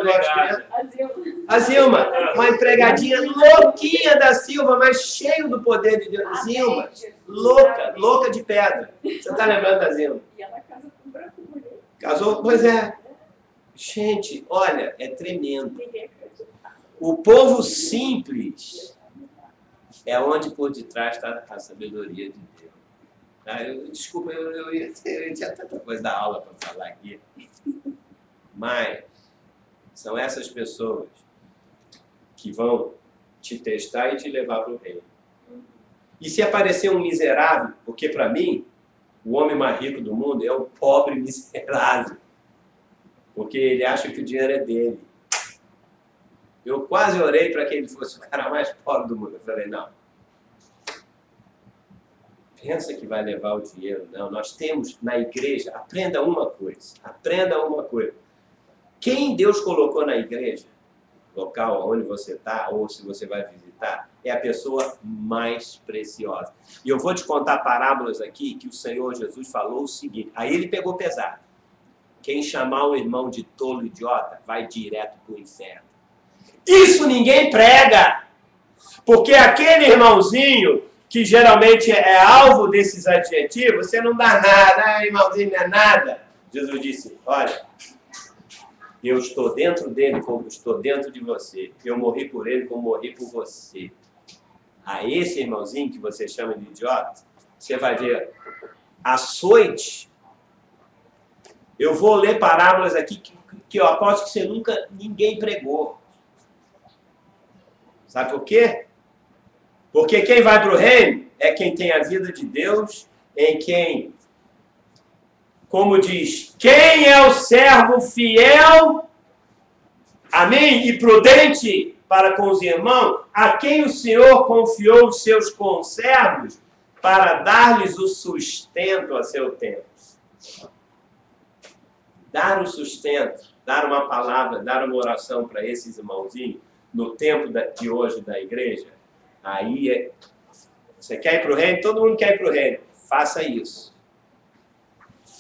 A Zilma, uma empregadinha louquinha da Silva, mas cheio do poder de Deus. Zilma, louca de pedra. Você está lembrando da Zilma? E ela casou com um branco bonito. Casou? Pois é. Gente, olha, é tremendo. O povo simples é onde por detrás está a sabedoria de Deus. Desculpa, eu tinha tanta coisa da aula para falar aqui. Mas são essas pessoas que vão te testar e te levar para o reino. E se aparecer um miserável, porque para mim, o homem mais rico do mundo é o pobre miserável. Porque ele acha que o dinheiro é dele. Eu quase orei para que ele fosse o cara mais pobre do mundo. Eu falei, não. Pensa que vai levar o dinheiro. Não, nós temos na igreja, aprenda uma coisa. Quem Deus colocou na igreja, local onde você está, ou se você vai visitar, é a pessoa mais preciosa. E eu vou te contar parábolas aqui que o Senhor Jesus falou o seguinte. Aí ele pegou pesado. Quem chamar um irmão de tolo idiota, vai direto para o inferno. Isso ninguém prega! Porque aquele irmãozinho que geralmente é alvo desses adjetivos, você não dá nada, irmãozinho, não é nada. Jesus disse, olha, eu estou dentro dele como estou dentro de você. Eu morri por ele como morri por você. A esse irmãozinho que você chama de idiota, você vai ver açoite. Eu vou ler parábolas aqui que eu aposto que ninguém pregou. Sabe por quê? Porque quem vai para o reino é quem tem a vida de Deus, em quem, como diz, quem é o servo fiel, amém, e prudente para com os irmãos, a quem o Senhor confiou os seus conservos para dar-lhes o sustento a seu tempo. Dar o sustento, dar uma palavra, dar uma oração para esses irmãozinhos no tempo de hoje da igreja. Aí, você quer ir para o reino? Todo mundo quer ir para o reino. Faça isso.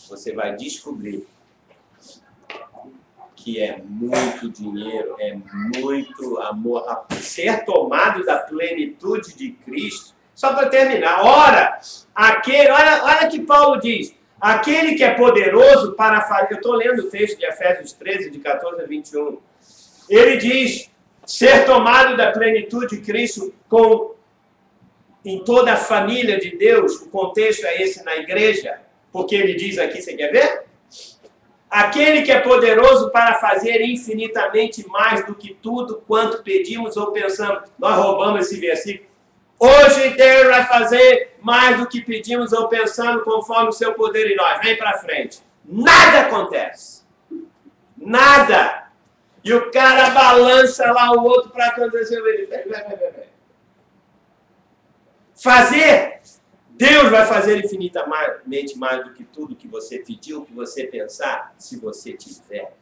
Você vai descobrir que é muito dinheiro, é muito amor. Ser tomado da plenitude de Cristo. Só para terminar. Ora, olha que Paulo diz. Aquele que é poderoso para fazer... Eu estou lendo o texto de Efésios 13, de 14 a 21. Ele diz... Ser tomado da plenitude de Cristo em toda a família de Deus, o contexto é esse na igreja, porque ele diz aqui, você quer ver? Aquele que é poderoso para fazer infinitamente mais do que tudo quanto pedimos ou pensamos. Nós roubamos esse versículo. Hoje Deus vai fazer mais do que pedimos ou pensamos conforme o seu poder em nós. Vem para frente. Nada acontece. Nada. E o cara balança lá o outro para acontecer. Fazer. Deus vai fazer infinitamente mais do que tudo que você pediu, que você pensar, se você estiver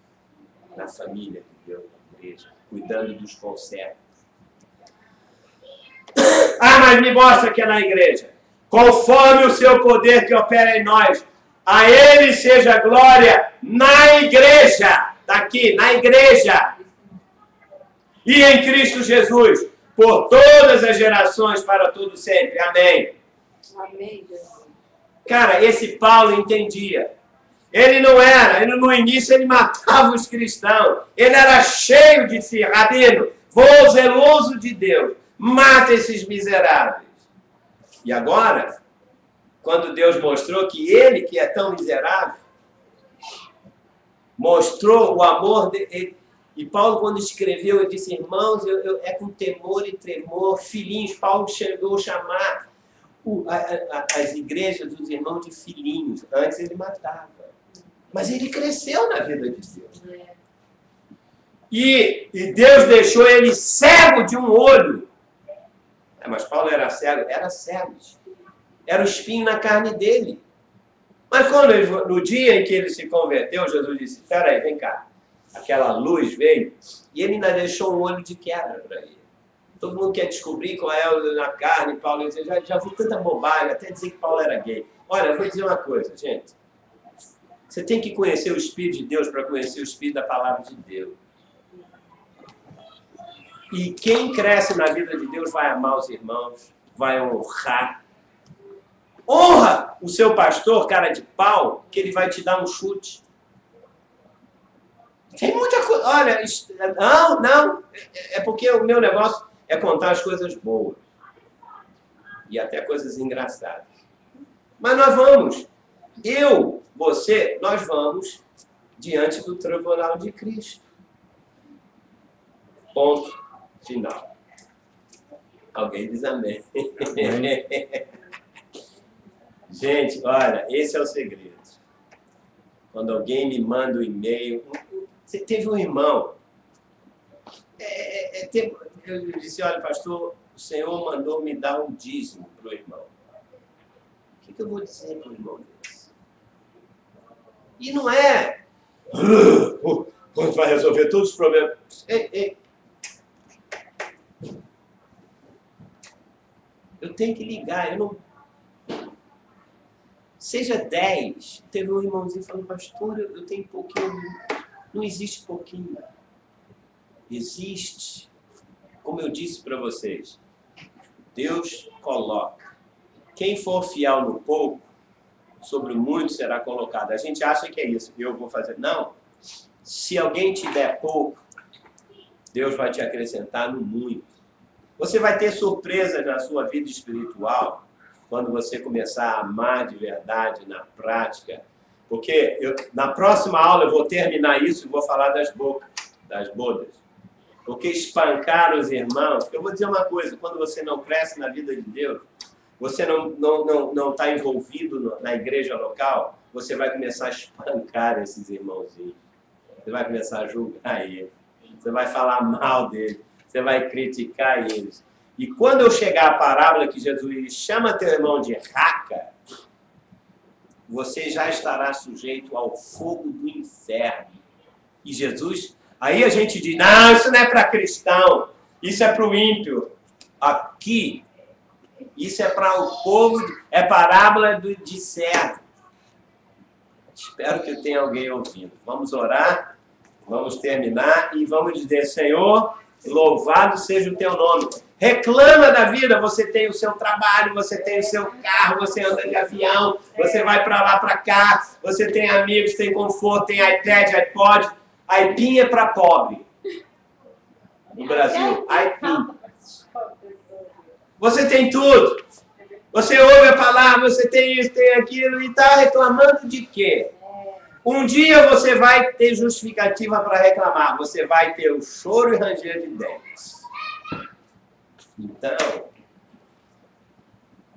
na família de Deus, na igreja, cuidando dos conservos. Ah, mas me mostra que é na igreja. Conforme o seu poder que opera em nós, a Ele seja glória na igreja. Está aqui, na igreja. E em Cristo Jesus, por todas as gerações, para todo sempre. Amém. Amém, Jesus. Cara, esse Paulo entendia. Ele não era, no início ele matava os cristãos. Ele era cheio de si, rabino, vou zeloso de Deus, mata esses miseráveis. E agora, quando Deus mostrou que ele, que é tão miserável, mostrou o amor dele. E Paulo, quando escreveu, ele disse, irmãos, é com temor e tremor, filhinhos. Paulo chegou a chamar as igrejas dos irmãos de filhinhos. Antes ele matava. Mas ele cresceu na vida de Deus. E Deus deixou ele cego de um olho. Mas Paulo era cego? Era cego. Era o espinho na carne dele. Mas quando no dia em que ele se converteu, Jesus disse, espera aí, vem cá. Aquela luz veio e ele ainda deixou um olho de quebra para ele. Todo mundo quer descobrir qual é o na carne. Paulo disse, já vi tanta bobagem, até dizer que Paulo era gay. Olha, eu vou dizer uma coisa, gente. Você tem que conhecer o Espírito de Deus para conhecer o Espírito da Palavra de Deus. E quem cresce na vida de Deus vai amar os irmãos, vai honrar. Honra o seu pastor, cara de pau, que ele vai te dar um chute. Tem muita coisa. Olha, não. É porque o meu negócio é contar as coisas boas. E até coisas engraçadas. Mas nós vamos. Nós vamos diante do tribunal de Cristo. Ponto final. Alguém diz amém. Gente, olha, esse é o segredo. Quando alguém me manda um e-mail... Você teve um irmão... Eu disse, olha, pastor, o Senhor mandou me dar um dízimo para o irmão. O que eu vou dizer para o irmão desse? E não é... Quando vai resolver todos os problemas... Eu tenho que ligar, eu não... Seja 10. Teve um irmãozinho falando, pastor, eu tenho pouquinho. Não existe pouquinho. Existe. Como eu disse para vocês, Deus coloca. Quem for fiel no pouco, sobre o muito será colocado. A gente acha que é isso, que eu vou fazer. Não. Se alguém te der pouco, Deus vai te acrescentar no muito. Você vai ter surpresas na sua vida espiritual quando você começar a amar de verdade, na prática. Porque na próxima aula eu vou terminar isso e vou falar das bodas. Porque espancar os irmãos... Eu vou dizer uma coisa, quando você não cresce na vida de Deus, você não está envolvido na igreja local, você vai começar a espancar esses irmãozinhos. Você vai começar a julgar eles. Você vai falar mal deles. Você vai criticar eles. E quando eu chegar à parábola que Jesus diz, chama teu irmão de raca, você já estará sujeito ao fogo do inferno. E Jesus, aí a gente diz, não, isso não é para cristão, isso é para o ímpio. Aqui, isso é para o povo, é parábola de servo. Espero que tenha alguém ouvindo. Vamos orar, vamos terminar e vamos dizer, Senhor, louvado seja o teu nome. Reclama da vida, você tem o seu trabalho, você tem o seu carro, você anda de avião, você vai para lá, para cá, você tem amigos, tem conforto, tem iPad, iPod. iPin é para pobre. No Brasil, iPin. Você tem tudo. Você ouve a palavra, você tem isso, tem aquilo e está reclamando de quê? Um dia você vai ter justificativa para reclamar. Você vai ter o choro e ranger de dentes. Então,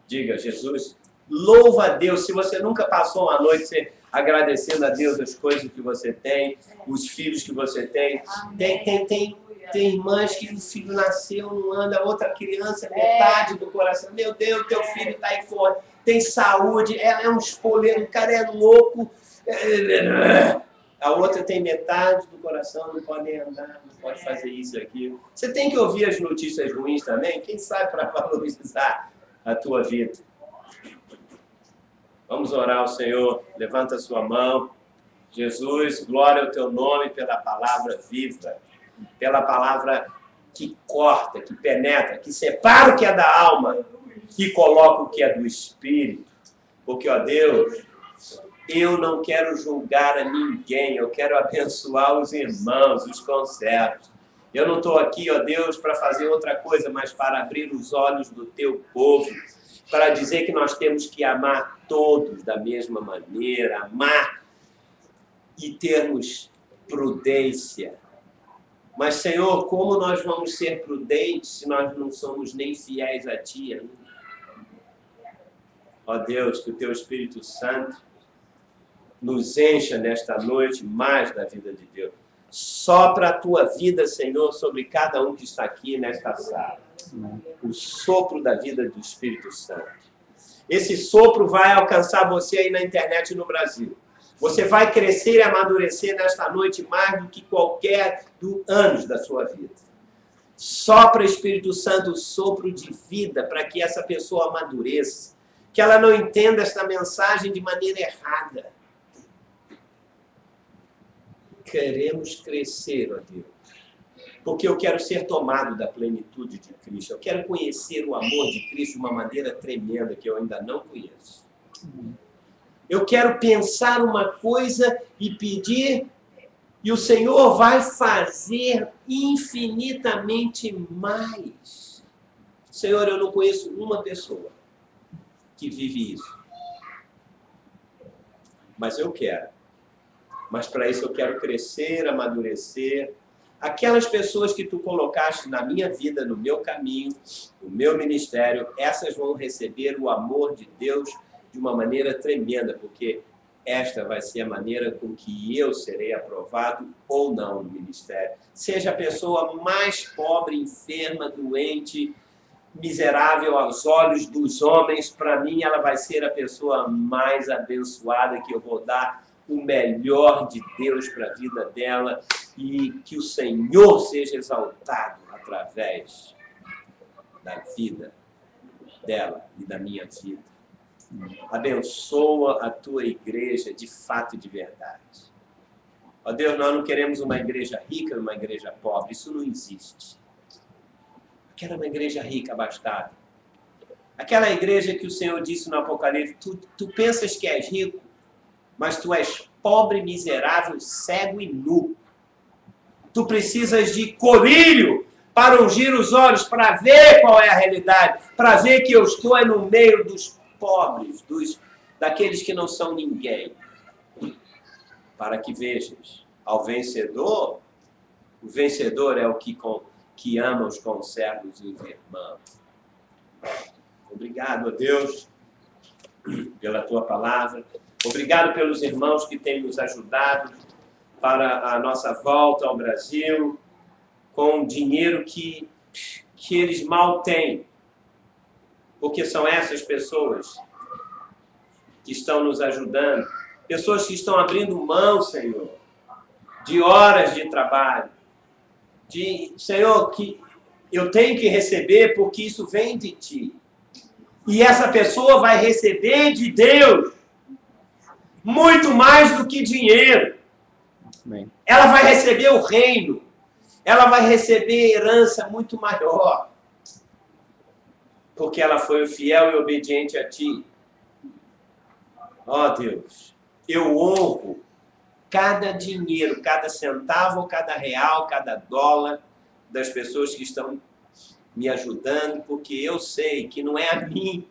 diga, Jesus, louva a Deus. Se você nunca passou uma noite agradecendo a Deus as coisas que você tem, os filhos que você tem. Tem irmãs que o filho nasceu, não anda, outra criança, metade do coração. Meu Deus, teu filho está aí fora. Tem saúde, é um espoleiro, o cara é louco. A outra tem metade do coração, não pode andar, não pode fazer isso aqui. Você tem que ouvir as notícias ruins também, quem sabe, para valorizar a tua vida. Vamos orar ao Senhor. Levanta a sua mão. Jesus, glória ao teu nome pela palavra viva, pela palavra que corta, que penetra, que separa o que é da alma, que coloca o que é do espírito. Porque, ó Deus, eu não quero julgar a ninguém, eu quero abençoar os irmãos, os conservos. Eu não estou aqui, ó Deus, para fazer outra coisa, mas para abrir os olhos do teu povo, para dizer que nós temos que amar todos da mesma maneira, amar e termos prudência. Mas, Senhor, como nós vamos ser prudentes se nós não somos nem fiéis a Ti ainda? Ó Deus, que o Teu Espírito Santo nos encha nesta noite mais da vida de Deus. Sopra a Tua vida, Senhor, sobre cada um que está aqui nesta sala. O sopro da vida do Espírito Santo. Esse sopro vai alcançar você aí na internet no Brasil. Você vai crescer e amadurecer nesta noite mais do que qualquer anos da sua vida. Sopra, Espírito Santo, o sopro de vida para que essa pessoa amadureça. Que ela não entenda esta mensagem de maneira errada. Queremos crescer, ó Deus. Porque eu quero ser tomado da plenitude de Cristo. Eu quero conhecer o amor de Cristo de uma maneira tremenda que eu ainda não conheço. Eu quero pensar uma coisa e pedir, e o Senhor vai fazer infinitamente mais. Senhor, eu não conheço uma pessoa que vive isso. Mas eu quero. Mas para isso eu quero crescer, amadurecer. Aquelas pessoas que tu colocaste na minha vida, no meu caminho, no meu ministério, essas vão receber o amor de Deus de uma maneira tremenda, porque esta vai ser a maneira com que eu serei aprovado ou não no ministério. Seja a pessoa mais pobre, enferma, doente, miserável aos olhos dos homens, para mim ela vai ser a pessoa mais abençoada, que eu vou dar o melhor de Deus para a vida dela, e que o Senhor seja exaltado através da vida dela e da minha vida. Abençoa a tua igreja de fato e de verdade. Ó Deus, nós não queremos uma igreja rica, uma igreja pobre, isso não existe. Quero uma igreja rica, abastada. Aquela igreja que o Senhor disse no Apocalipse, tu pensas que és rico, mas tu és pobre, miserável, cego e nu. Tu precisas de colírio para ungir os olhos, para ver qual é a realidade, para ver que eu estou no meio dos pobres, daqueles que não são ninguém. Para que vejas, ao vencedor, o vencedor é o que ama os conservos e os irmãos. Obrigado, ó Deus, pela tua palavra. Obrigado pelos irmãos que têm nos ajudado para a nossa volta ao Brasil, com dinheiro que eles mal têm. Porque são essas pessoas que estão nos ajudando. Pessoas que estão abrindo mão, Senhor, de horas de trabalho. Senhor, que eu tenho que receber porque isso vem de Ti. E essa pessoa vai receber de Deus muito mais do que dinheiro. Amém. Ela vai receber o reino. Ela vai receber herança muito maior. Porque ela foi fiel e obediente a Ti. Ó Deus, eu honro cada dinheiro, cada centavo, cada real, cada dólar das pessoas que estão me ajudando, porque eu sei que não é a mim,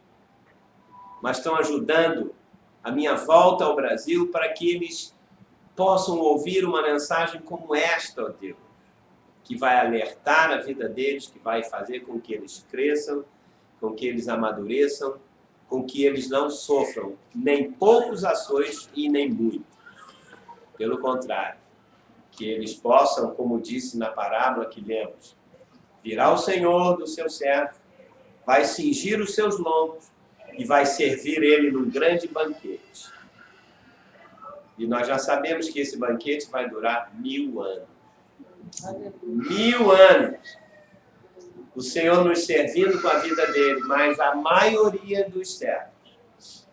mas estão ajudando a minha volta ao Brasil para que eles possam ouvir uma mensagem como esta, ó Deus, que vai alertar a vida deles, que vai fazer com que eles cresçam, com que eles amadureçam, com que eles não sofram nem poucos açoites e nem muito. Pelo contrário, que eles possam, como disse na parábola que lemos, virá o Senhor do seu servo, vai cingir os seus lombos e vai servir ele num grande banquete. E nós já sabemos que esse banquete vai durar 1000 anos. 1000 anos. O Senhor nos servindo com a vida dele, mas a maioria dos servos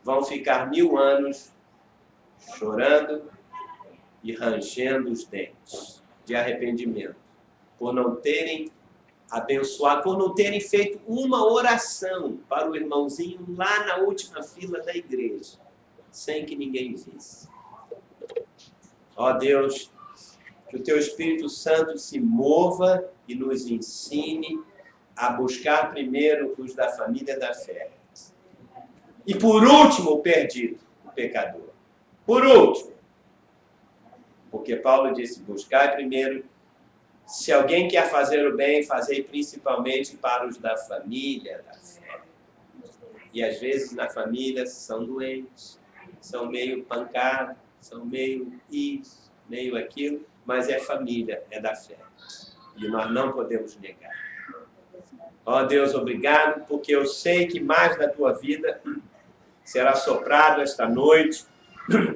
vão ficar 1000 anos chorando e rangendo os dentes de arrependimento, por não terem abençoado, por não terem feito uma oração para o irmãozinho lá na última fila da igreja, sem que ninguém visse. Ó Deus, que o Teu Espírito Santo se mova e nos ensine a buscar primeiro os da família da fé. E por último, o perdido, o pecador. Por último. Porque Paulo disse, buscar primeiro, se alguém quer fazer o bem, fazei principalmente para os da família da fé. E às vezes na família são doentes, são meio pancados, são meio isso, meio aquilo, mas é família, é da fé. E nós não podemos negar. Ó Deus, obrigado, porque eu sei que mais da Tua vida será soprado esta noite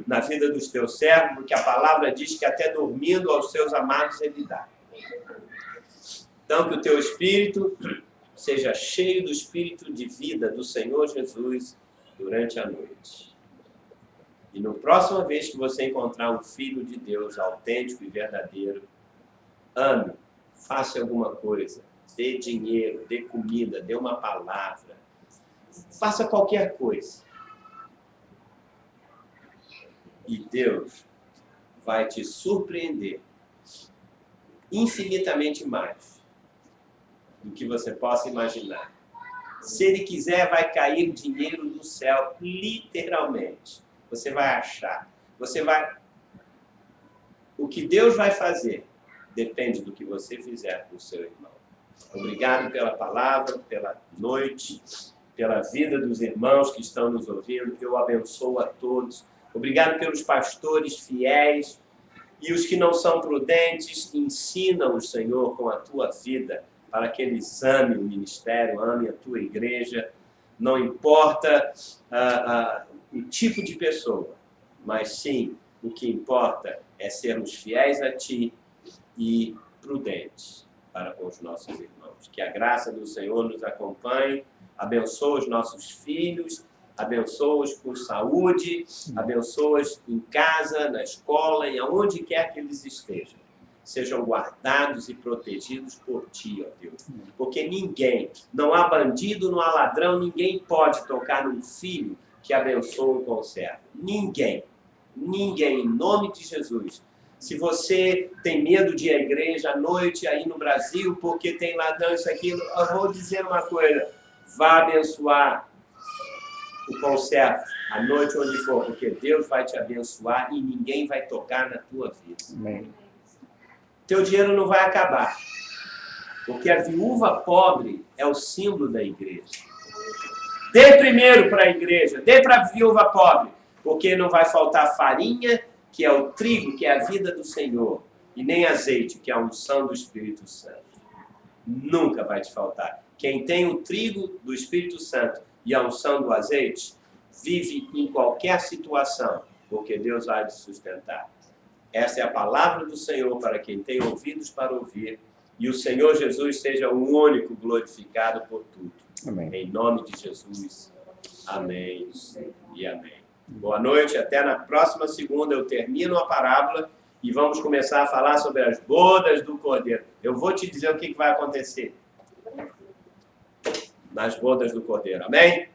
na vida dos Teus servos, porque a palavra diz que até dormindo aos Seus amados Ele dá. Então, que o Teu Espírito seja cheio do Espírito de vida do Senhor Jesus durante a noite. E na próxima vez que você encontrar um Filho de Deus autêntico e verdadeiro, ame, faça alguma coisa, dê dinheiro, dê comida, dê uma palavra, faça qualquer coisa. E Deus vai te surpreender infinitamente mais do que você possa imaginar. Se Ele quiser, vai cair dinheiro do céu, literalmente. Você vai achar. O que Deus vai fazer depende do que você fizer com o seu irmão. Obrigado pela palavra, pela noite, pela vida dos irmãos que estão nos ouvindo. Eu abençoo a todos. Obrigado pelos pastores fiéis e os que não são prudentes. Ensina-os, Senhor, com a Tua vida, para que eles amem o ministério, amem a Tua igreja. Não importa o tipo de pessoa, mas sim, o que importa é sermos fiéis a Ti e prudentes para com os nossos irmãos. Que a graça do Senhor nos acompanhe, abençoe os nossos filhos, abençoa-os com saúde, abençoa-os em casa, na escola, em aonde quer que eles estejam. Sejam guardados e protegidos por Ti, ó Deus. Porque ninguém, não há bandido, não há ladrão, ninguém pode tocar num filho que abençoa o conserva. Ninguém. Ninguém, em nome de Jesus. Se você tem medo de ir à igreja à noite aí no Brasil, porque tem ladrão, isso, aquilo, eu vou dizer uma coisa. Vá abençoar o conservo à noite onde for, porque Deus vai te abençoar e ninguém vai tocar na tua vida. Amém. Teu dinheiro não vai acabar, porque a viúva pobre é o símbolo da igreja. Dê primeiro para a igreja, dê para a viúva pobre, porque não vai faltar farinha, que é o trigo, que é a vida do Senhor, e nem azeite, que é a unção do Espírito Santo. Nunca vai te faltar. Quem tem o trigo do Espírito Santo e a unção do azeite, vive em qualquer situação, porque Deus vai te sustentar. Essa é a palavra do Senhor para quem tem ouvidos para ouvir, e o Senhor Jesus seja o único glorificado por tudo. Amém. Em nome de Jesus. Amém e amém. Boa noite, até na próxima segunda eu termino a parábola e vamos começar a falar sobre as bodas do Cordeiro. Eu vou te dizer o que vai acontecer nas bodas do Cordeiro. Amém?